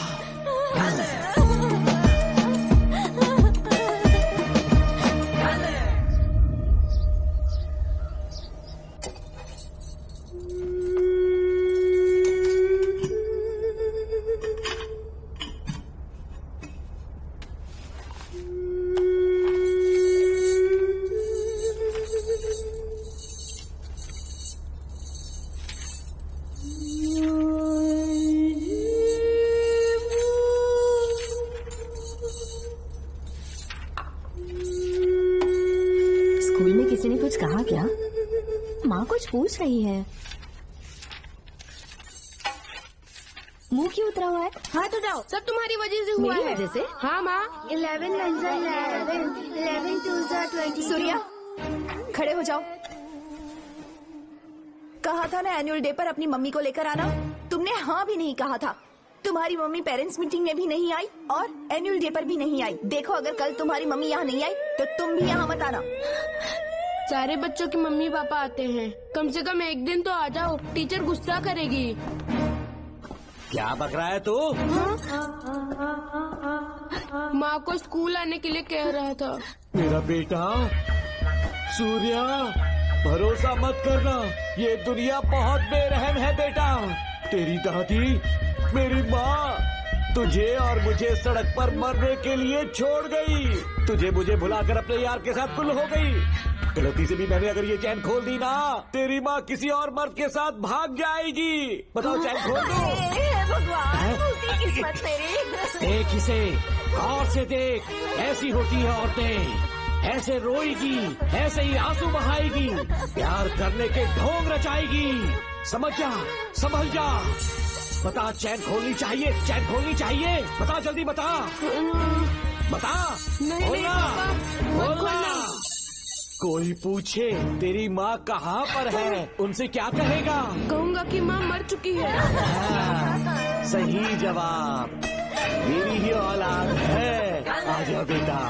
किसी ने कुछ कहा क्या? माँ कुछ पूछ रही है। मुंह क्यों उतरा हुआ है? हाँ तो जाओ, सब तुम्हारी वजह से हुआ मेरी है। वजह से? हाँ माँ। 11 11 2 20। सूर्या, खड़े हो जाओ। कहा था ना एनुअल डे पर अपनी मम्मी को लेकर आना, तुमने हाँ भी नहीं कहा था। तुम्हारी मम्मी पेरेंट्स मीटिंग में भी नहीं आई और एनुअल डे पर भी नहीं आई। देखो अगर कल तुम्हारी मम्मी यहाँ नहीं आई तो तुम भी यहाँ मत आना। सारे बच्चों की मम्मी पापा आते हैं, कम से कम एक दिन तो आ जाओ, टीचर गुस्सा करेगी। क्या बक रहा है तू? माँ को स्कूल आने के लिए कह रहा था। मेरा बेटा सूर्या, भरोसा मत करना, ये दुनिया बहुत बेरहम है बेटा। तेरी दादी, मेरी माँ तुझे और मुझे सड़क पर मरने के लिए छोड़ गई। तुझे मुझे भुलाकर अपने यार के साथ गुल हो गई। गलती से भी मैंने अगर ये चैन खोल दी ना, तेरी माँ किसी और मर्द के साथ भाग जाएगी। बताओ चैन खोल दो। भगवान, किस्मत मेरी। देख इसे, गौर से देख, ऐसी होती है औरतें, ऐसे रोएगी, ऐसे ही आंसू बहाएगी, प्यार करने के ढोंग रचाएगी। समझ जा, संभल जा। बता, चैन खोलनी चाहिए, चैन खोलनी चाहिए, बता जल्दी बता, बता। बोलना, बोलना। कोई पूछे तेरी माँ कहाँ पर है, उनसे क्या कहेगा? कहूँगा कि माँ मर चुकी है। सही जवाब, मेरी ही औलाद है। आजा बेटा।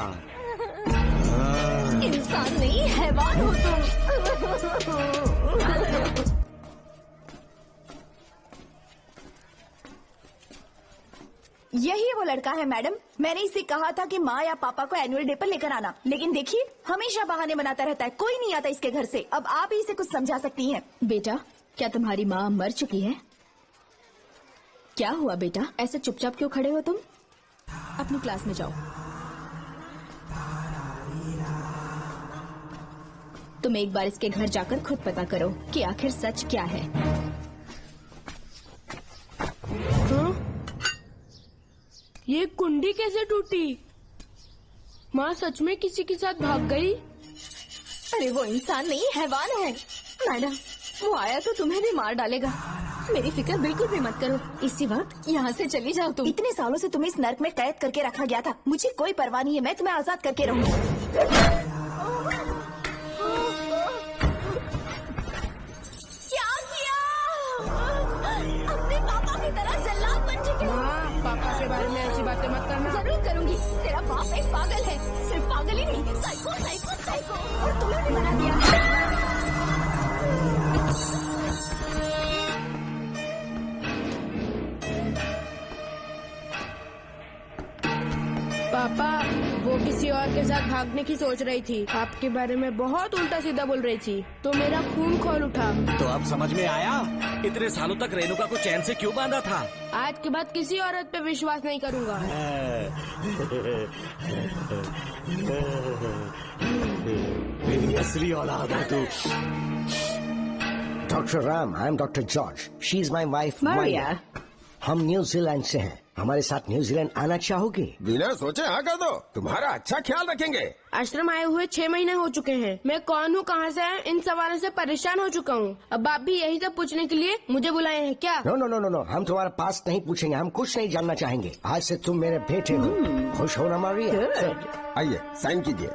इंसान नहीं, हैवान हो तुम। यही वो लड़का है मैडम, मैंने इसे कहा था कि माँ या पापा को एनुअल डे पर लेकर आना, लेकिन देखिए हमेशा बहाने बनाता रहता है, कोई नहीं आता इसके घर से। अब आप ही इसे कुछ समझा सकती हैं। बेटा, क्या तुम्हारी माँ मर चुकी है? क्या हुआ बेटा, ऐसे चुपचाप क्यों खड़े हो तुम? अपनी क्लास में जाओ। तुम एक बार इसके घर जाकर खुद पता करो कि आखिर सच क्या है। ये कुंडी कैसे टूटी? माँ सच में किसी के साथ भाग गई? अरे वो इंसान नहीं, हैवान है। मैडम, वो आया तो तुम्हें भी मार डालेगा। मेरी फिक्र बिल्कुल भी मत करो, इसी वक्त यहाँ से चली जाओ तुम। इतने सालों से तुम्हें इस नर्क में कैद करके रखा गया था, मुझे कोई परवाह नहीं है, मैं तुम्हें आजाद करके रहूंगी। क्या किया? अपने पापा की तरह जल्लाद बन चुके हो। पापा के बारे में ऐसी बातें मत जरूर करूंगी। तेरा बाप एक पागल है, सिर्फ पागल ही नहीं, साइको साइको साइको, और तुम्हें भी बना दिया। पापा, वो किसी और के साथ भागने की सोच रही थी, आपके बारे में बहुत उल्टा सीधा बोल रही थी, तो मेरा खून खोल उठा। तो अब समझ में आया इतने सालों तक रेणुका को चैन से क्यों बांधा था। आज के बाद किसी औरत पे विश्वास नहीं करूंगा। मेरी असली औलाद है तू। Doctor Ram, I am doctor George, she is my wife Maria. हम न्यूजीलैंड से हैं, हमारे साथ न्यूजीलैंड आना चाहोगे? बिना सोचे हाँ कर दो, तुम्हारा अच्छा ख्याल रखेंगे। आश्रम आए हुए 6 महीने हो चुके हैं। मैं कौन हूँ, कहाँ से है, इन सवालों से परेशान हो चुका हूँ। अब आप भी यही सब पूछने के लिए मुझे बुलाए हैं क्या? No no no no no, हम तुम्हारा पास नहीं पूछेंगे, हम कुछ नहीं जानना चाहेंगे। आज से तुम मेरे बेटे हो। खुश हो ना मारिया? आइए साइन कीजिए।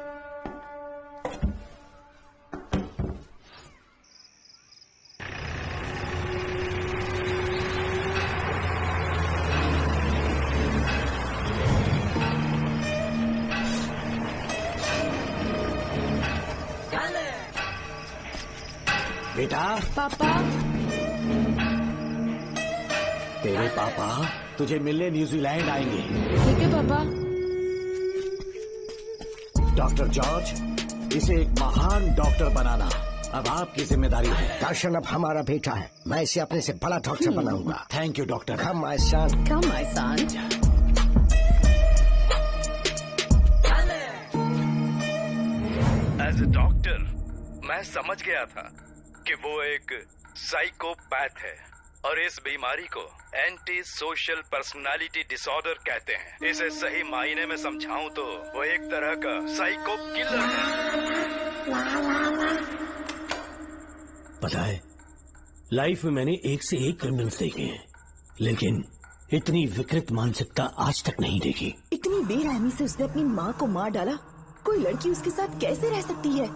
बेटा। पापा। तेरे पापा तुझे मिलने न्यूजीलैंड आएंगे। ठीक है पापा। डॉक्टर जॉर्ज, इसे एक महान डॉक्टर बनाना अब आपकी जिम्मेदारी है। दर्शन अब हमारा बेटा है, मैं इसे अपने से बड़ा डॉक्टर बनाऊंगा। Thank you doctor. Come my son. Come my son. As a doctor मैं समझ गया था कि वो एक साइकोपैथ है और इस बीमारी को एंटी सोशल पर्सनालिटी डिसऑर्डर कहते हैं। इसे सही मायने में समझाऊं तो वो एक तरह का साइको किलर है। पता है, लाइफ में मैंने एक से एक क्रिमिनल्स देखे हैं, लेकिन इतनी विकृत मानसिकता आज तक नहीं देखी। इतनी बेरहमी से उसने अपनी माँ को मार डाला। कोई लड़की उसके साथ कैसे रह सकती है?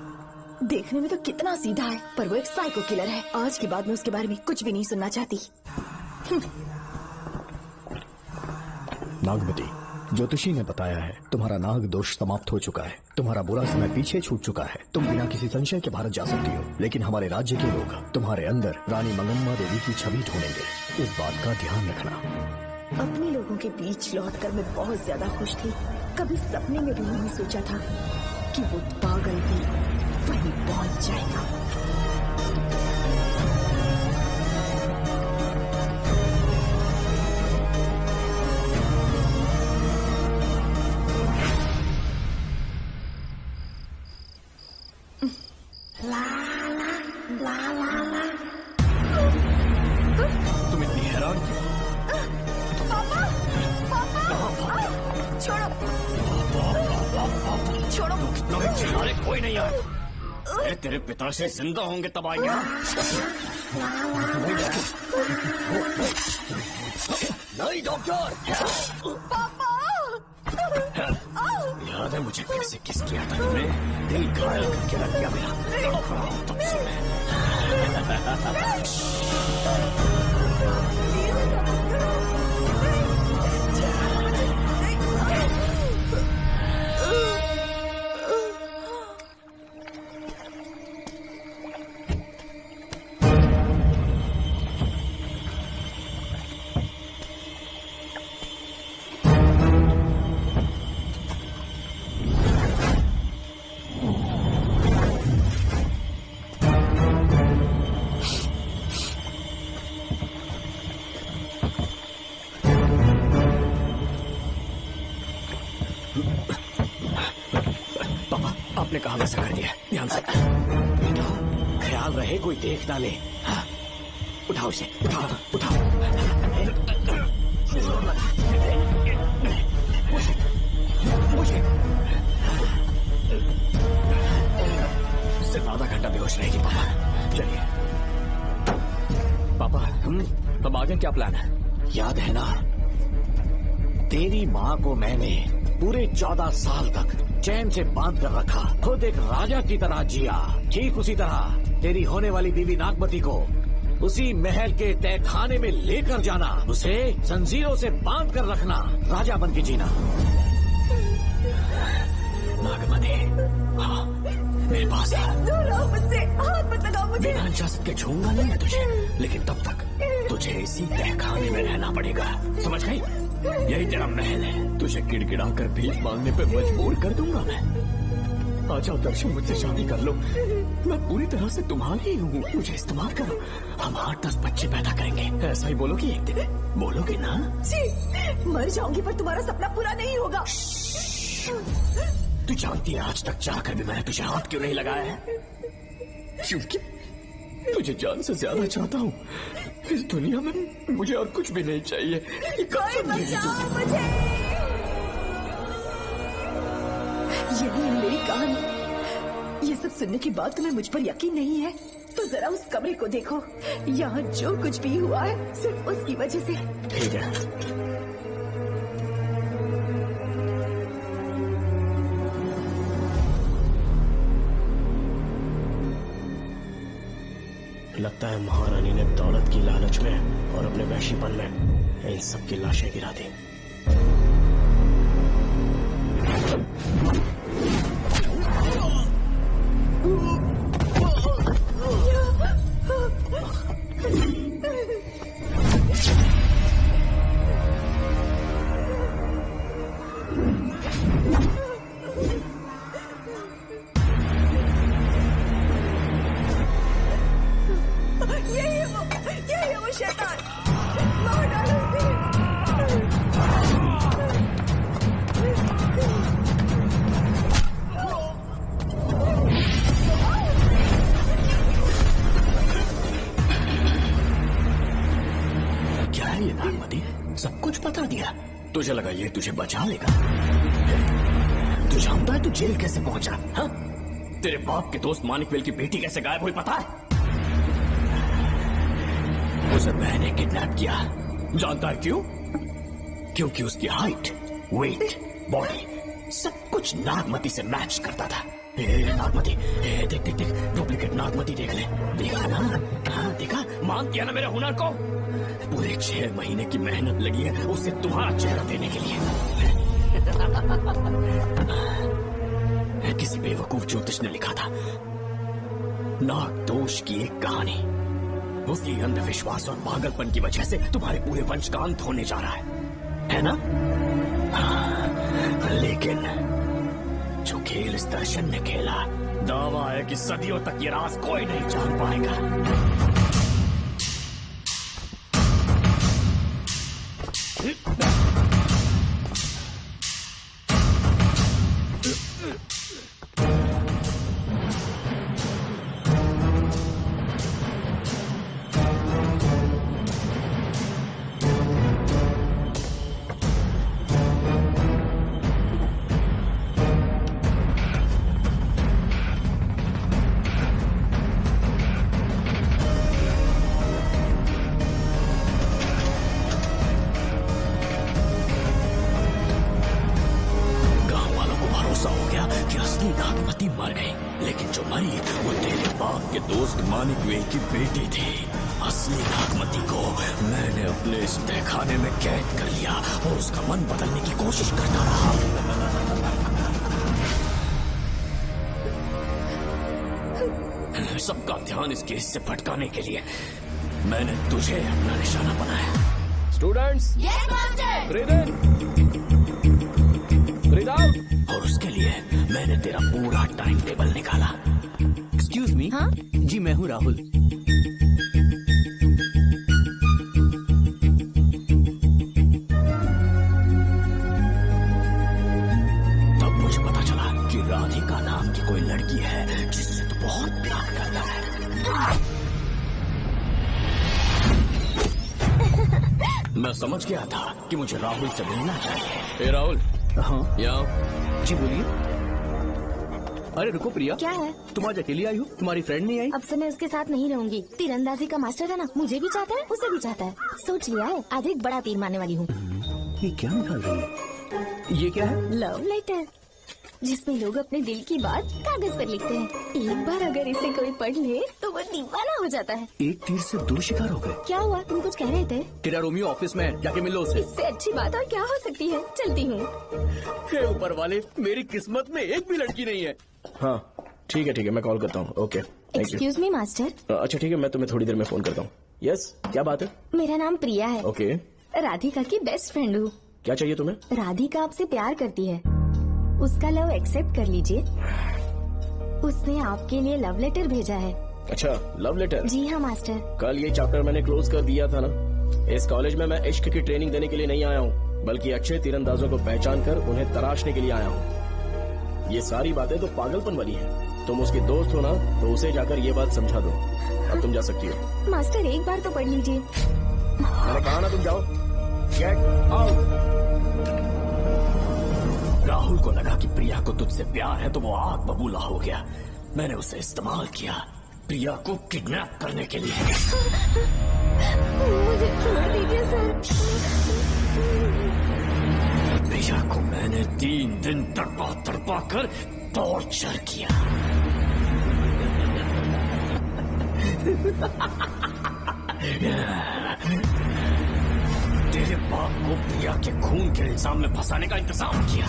देखने में तो कितना सीधा है, पर वो एक साइको किलर है। आज के बाद मैं उसके बारे में कुछ भी नहीं सुनना चाहती। नागमती, ज्योतिषी ने बताया है तुम्हारा नाग दोष समाप्त हो चुका है, तुम्हारा बुरा समय पीछे छूट चुका है, तुम बिना किसी संशय के भारत जा सकती हो। लेकिन हमारे राज्य के लोग तुम्हारे अंदर रानी मंगम्मा देवी की छवि ढूंढेंगे, इस बात का ध्यान रखना। अपने लोगों के बीच लौटकर मैं बहुत ज्यादा खुश थी। कभी सपने में भी नहीं सोचा था कि वो पागल भी वहीं पहुंच जाएगा। तुम इतनी हैरान क्यों? छोड़ो। अरे कोई नहीं आए। अरे तेरे पिता से जिंदा होंगे तब आएंगे। नहीं डॉक्टर। याद है मुझे कैसे किस किया था तुमने? दिल घायल करके रख दिया मेरा। तब से आपने कहा वैसा कर दिया, ध्यान से। बेटा ख्याल रहे कोई देख ना ले। हाँ। उठाओ इसे, उठाओ उठाओ। सिर्फ आधा घंटा बेहोश रहेगी पापा। चलिए पापा, तब आगे क्या प्लान है? याद है ना, तेरी माँ को मैंने पूरे 14 साल तक चैन से बांध कर रखा, खुद एक राजा की तरह जिया। ठीक उसी तरह तेरी होने वाली बीवी नागमती को उसी महल के तहखाने में लेकर जाना, उसे जंजीरों से बांध कर रखना, राजा बन के जीना। नागमती, हाँ, मेरे पास है। दूर रहो मुझसे, हाथ मत लगाओ मुझे। बिना इजाजत के छूंगा नहीं मैं तुझे, लेकिन तब तक तुझे इसी तहखाने में रहना पड़ेगा, समझ गई? यही तेरा महल है। तुझे गिड़गिड़ा कर भीख मांगने पे मजबूर कर दूंगा मैं। आ जाओ दर्शन, मुझसे शादी कर लो। मैं पूरी तरह से तुम्हारी ही हूँ, मुझे इस्तेमाल करो। हम 8-10 बच्चे पैदा करेंगे। ऐसा ही बोलोगी एक दिन? बोलोगी ना? जी, मर जाऊंगी पर तुम्हारा सपना पूरा नहीं होगा। तू जानती है आज तक चाहकर भी मैंने तुझे हाथ क्यों नहीं लगाया है? क्योंकि तुझे जान से ज्यादा चाहता हूँ। इस दुनिया में मुझे और कुछ भी नहीं चाहिए। ये कसम दे दी तूने। यही है मेरी कहानी। ये सब सुनने के बाद तुम्हें मुझ पर यकीन नहीं है तो जरा उस कमरे को देखो। यहाँ जो कुछ भी हुआ है सिर्फ उसकी वजह से। ठीक है, लगता है महारानी ने दौलत की लालच में और अपने वैशीपन में इन सब की लाशें गिरा दी। यही है वो शैतान। मार डालो उसे। क्या है ये नागमती? सब कुछ बता दिया। तुझे लगा ये तुझे बचा लेगा? तू जानता है तू जेल कैसे पहुंचा? हाँ? तेरे बाप के दोस्त मानिकवेल की बेटी कैसे गायब हुई पता है? उसे मैंने किडनैप किया। जानता है क्यों? क्योंकि उसकी हाइट, वेट, बॉडी सब कुछ नागमती से मैच करता था। नागमती, देख देख देख, डुप्लीकेट नागमती देख ले। देखा ना? हाँ देखा? मान किया ना मेरे हुनर को? पूरे 6 महीने की मेहनत लगी है उसे तुम्हारा चेहरा देने के लिए। किसी बेवकूफ ज्योतिष ने लिखा था नागदोष की एक कहानी। उसी अंधविश्वास और पागलपन की वजह से तुम्हारे पूरे वंश का अंत होने जा रहा है ना? हाँ, लेकिन जो खेल इस दर्शन ने खेला, दावा है कि सदियों तक ये राज कोई नहीं जान पाएगा। मानिकवेल की बेटी थी। असली नागमती को मैंने अपने इस तहखाने में कैद कर लिया और उसका मन बदलने की कोशिश करता रहा। सबका ध्यान इस केस से भटकाने के लिए मैंने तुझे अपना निशाना बनाया। Students, yes master. ब्रीथ इन, ब्रीथ आउट। और उसके लिए मैंने तेरा पूरा टाइम टेबल निकाला। Excuse me. हाँ? जी मैं हूँ राहुल। तब मुझे पता चला कि राधिका नाम की कोई लड़की है जिससे तू बहुत प्यार करता है। मैं समझ गया था कि मुझे राहुल से मिलना चाहिए। राहुल। हाँ यहाँ। जी बोलिए। अरे रुको प्रिया, क्या है? तुम आज अकेली आई हो? तुम्हारी फ्रेंड नहीं आई? अब से मैं उसके साथ नहीं रहूंगी। तीरंदाजी का मास्टर है ना, मुझे भी चाहता है, उसे भी चाहता है। सोच लिया है, आज एक बड़ा तीर मारने वाली हूँ। ये क्या निकाल रही है? ये क्या है? Love letter. जिसमें लोग अपने दिल की बात कागज पर लिखते हैं। एक बार अगर इसे कोई पढ़ ले तो वो दीवाना हो जाता है। एक तीर से दो शिकार हो गए। क्या हुआ, तुम कुछ कह रहे थे? तेरा रोमियो ऑफिस में, जाके मिलो उसे। इससे अच्छी बात और क्या हो सकती है। चलती हूँ। हे ऊपर वाले, मेरी किस्मत में एक भी लड़की नहीं है। हाँ ठीक है, मैं कॉल करता हूँ। Okay thank you. Excuse me master. अच्छा ठीक है, मैं तुम्हें थोड़ी देर में फोन करता हूँ। यस, क्या बात है? मेरा नाम प्रिया है। ओके। राधिका की बेस्ट फ्रेंड हूँ। क्या चाहिए तुम्हें? राधिका आपसे प्यार करती है, उसका लव एक्सेप्ट कर लीजिए। उसने आपके लिए लव लेटर भेजा है। अच्छा, लव लेटर? जी हाँ मास्टर। कल ये चैप्टर मैंने क्लोज कर दिया था ना। इस कॉलेज में मैं इश्क की ट्रेनिंग देने के लिए नहीं आया हूँ, बल्कि अच्छे तीरंदाजों को पहचान कर उन्हें तराशने के लिए आया हूँ। ये सारी बातें तो पागलपन वाली है। तुम उसकी दोस्त हो ना, तो उसे जाकर ये बात समझा दो। अब तुम जा सकती हो। मास्टर एक बार तो पढ़ लीजिए। मैंने कहा ना, तुम जाओ। Get out. राहुल को लगा कि प्रिया को तुझसे प्यार है तो वो आग बबूला हो गया। मैंने उसे इस्तेमाल किया प्रिया को किडनैप करने के लिए। मुझे छोड़ दीजिए सर। प्रिया को मैंने 3 दिन तड़पा कर टॉर्चर किया। तेरे बाप को प्रिया के खून के इल्जाम में फंसाने का इंतजाम किया।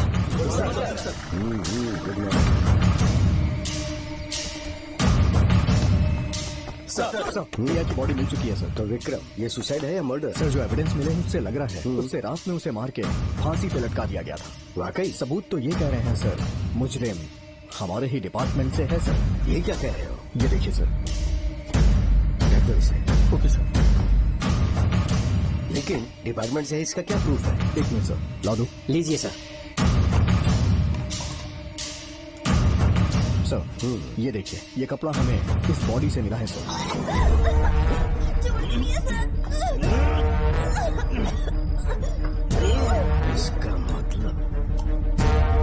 सर, प्रिया की बॉडी मिल चुकी है सर। तो विक्रम, ये सुसाइड है या मर्डर? सर, जो एविडेंस मिले हैं उससे लग रहा है उससे रात में उसे मार के फांसी पे लटका दिया गया था। वाकई? सबूत तो ये कह रहे हैं सर, मुजरिम हमारे ही डिपार्टमेंट से है सर। ये क्या कह रहे हो? ये देखिए सर। Okay sir. लेकिन डिपार्टमेंट से इसका क्या प्रूफ है? 1 मिनट सर, ला दो। लीजिए सर। सर, ये देखिए, ये कपड़ा हमें इस बॉडी से मिला है सर। इसका मतलब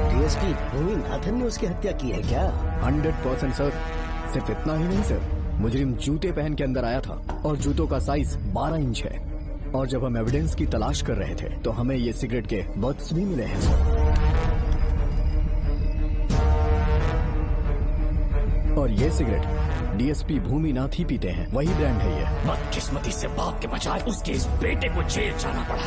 डीएसपी भूमि नाथन ने उसकी हत्या की है क्या? 100% सर। सिर्फ इतना ही नहीं सर, मुजरिम जूते पहन के अंदर आया था और जूतों का साइज 12 इंच है। और जब हम एविडेंस की तलाश कर रहे थे तो हमें ये सिगरेट के बट्स भी मिले हैं सर। और ये सिगरेट डीएसपी भूमि नाथ ही पीते हैं, वही ब्रांड है ये। बदकिस्मती से बाप के बजाय उसके इस बेटे को जेल जाना पड़ा।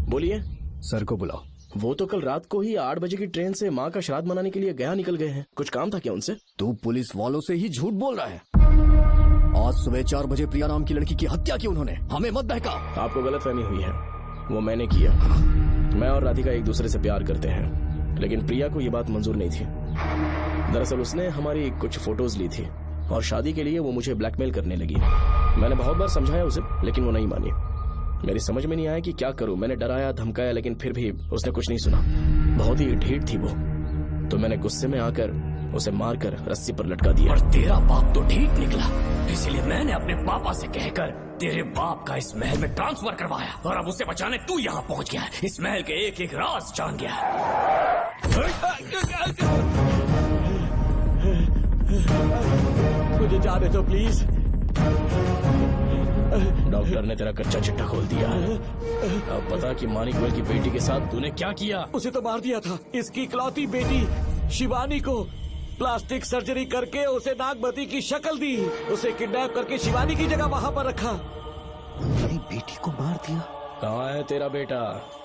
बोलिए। सर को बुलाओ। वो तो कल रात को ही 8 बजे की ट्रेन से माँ का श्राद्ध मनाने के लिए गया निकल गए हैं। कुछ काम था क्या उनसे? तू पुलिस वालों से ही झूठ बोल रहा है। आज सुबह 4 बजे प्रिया नाम की लड़की की हत्या की उन्होंने। हमें मत बहका। आपको गलतफहमी हुई है, वो मैंने किया। मैं और राधिका एक दूसरे से प्यार करते हैं, लेकिन प्रिया को ये बात मंजूर नहीं थी। दरअसल उसने हमारी कुछ फोटोज ली थी और शादी के लिए वो मुझे ब्लैकमेल करने लगी। मैंने बहुत बार समझाया उसे, लेकिन वो नहीं मानी। मेरी समझ में नहीं आया कि क्या करूं। मैंने डराया धमकाया, लेकिन फिर भी उसने कुछ नहीं सुना। बहुत ही ढीठ थी वो, तो मैंने गुस्से में आकर उसे मारकर रस्सी पर लटका दिया। और तेरा बाप तो ढीठ निकला, इसीलिए मैंने अपने पापा से कहकर तेरे बाप का इस महल में ट्रांसफर करवाया। और अब उसे बचाने तू यहाँ पहुँच गया है। इस महल के एक एक राज जान गया है। मुझे जाने दो प्लीज। डॉक्टर ने तेरा कच्चा चिट्ठा खोल दिया है। अब पता कि मानिक गोयल की बेटी के साथ तूने क्या किया? उसे तो मार दिया था। इसकी इकलौती बेटी शिवानी को प्लास्टिक सर्जरी करके उसे नागमती की शक्ल दी। उसे किडनैप करके शिवानी की जगह वहाँ पर रखा। मेरी बेटी को मार दिया? कहाँ है तेरा बेटा?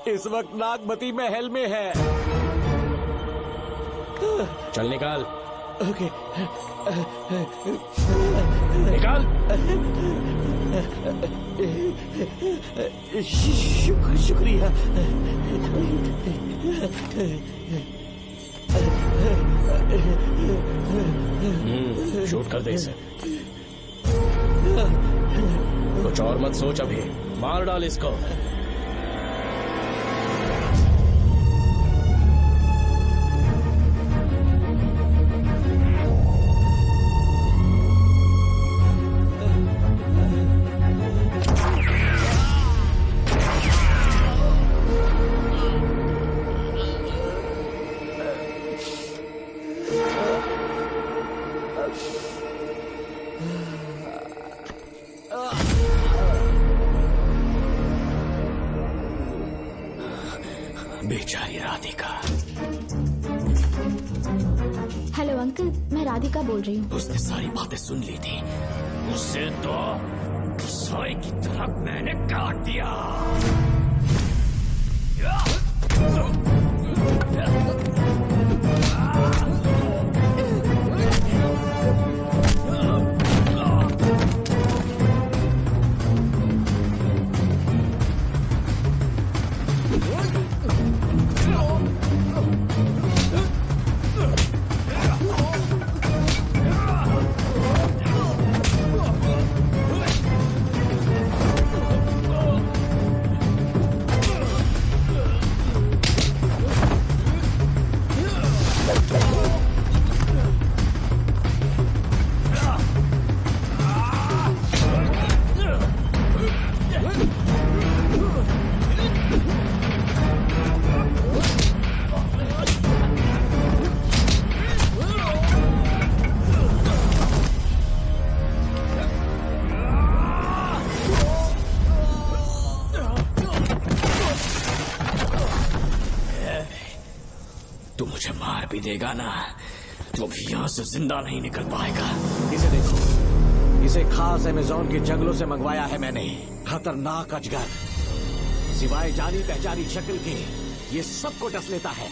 इस वक्त नागमती महल में है। चल निकाल। ओके। निकाल। शुक्रिया। शूट कर दे इसे। कुछ और मत सोच, अभी मार डाल इसको। राधिका। हेलो अंकल, मैं राधिका बोल रही हूँ। उसने सारी बातें सुन ली थी। उसे तो सोए की तरह मैंने काट दिया। तू मुझे मार भी देगा ना, तो भी यहाँ से जिंदा नहीं निकल पाएगा। इसे देखो, इसे खास अमेज़न के जंगलों से मंगवाया है मैंने। खतरनाक अजगर, सिवाय जानी पहचानी शक्ल के ये सबको डस लेता है।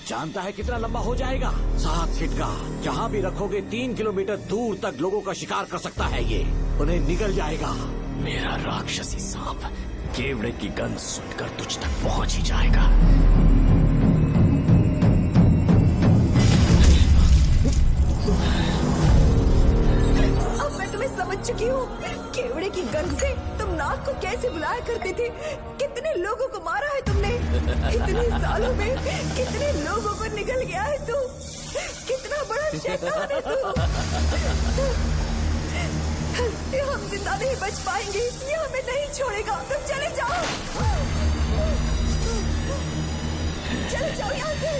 जानता है कितना लंबा हो जाएगा? 7 फीट का। जहाँ भी रखोगे 3 किलोमीटर दूर तक लोगों का शिकार कर सकता है ये। उन्हें निगल जाएगा। मेरा राक्षसी सांप केवड़े की गंध सुनकर तुझ तक पहुंच ही जाएगा। अब मैं तुम्हें समझ चुकी हूँ। केवड़े की गंध से तुम नाग को कैसे बुलाया करते थे। कितने लोगों को मारा है तुमने। इतने सालों में कितने लोगों को निगल गया है तू। कितना बड़ा शैतान है तू। हम जिंदा नहीं बच पाएंगे। ये हमें नहीं छोड़ेगा। तुम चले जाओ, चले जाओ यहाँ से।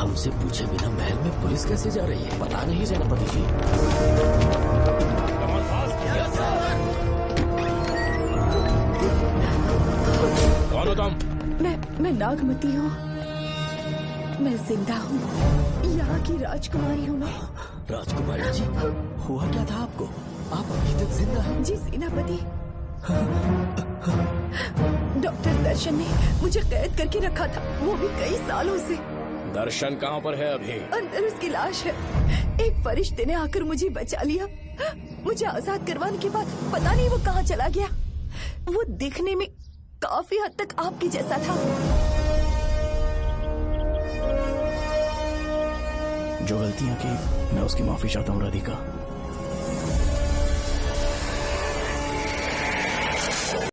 हमसे पूछे बिना महल में पुलिस कैसे जा रही है? पता नहीं सेनापति जी। कौन हो तुम? मैं नागमती हूँ। मैं जिंदा हूँ। यहाँ की राजकुमारी हूँ मैं। राजकुमारी जी, हुआ क्या था आपको? आप अभी तक जिंदा हैं? जी सेनापति। डॉक्टर दर्शन ने मुझे कैद करके रखा था, वो भी कई सालों से। दर्शन कहाँ पर है अभी? अंदर उसकी लाश है। एक फरिश्ते ने आकर मुझे बचा लिया। मुझे आजाद करवाने के बाद पता नहीं वो कहाँ चला गया। वो दिखने में काफी हद तक आपके जैसा था। जो गलतियां की मैं उसकी माफी चाहता हूँ राधिका।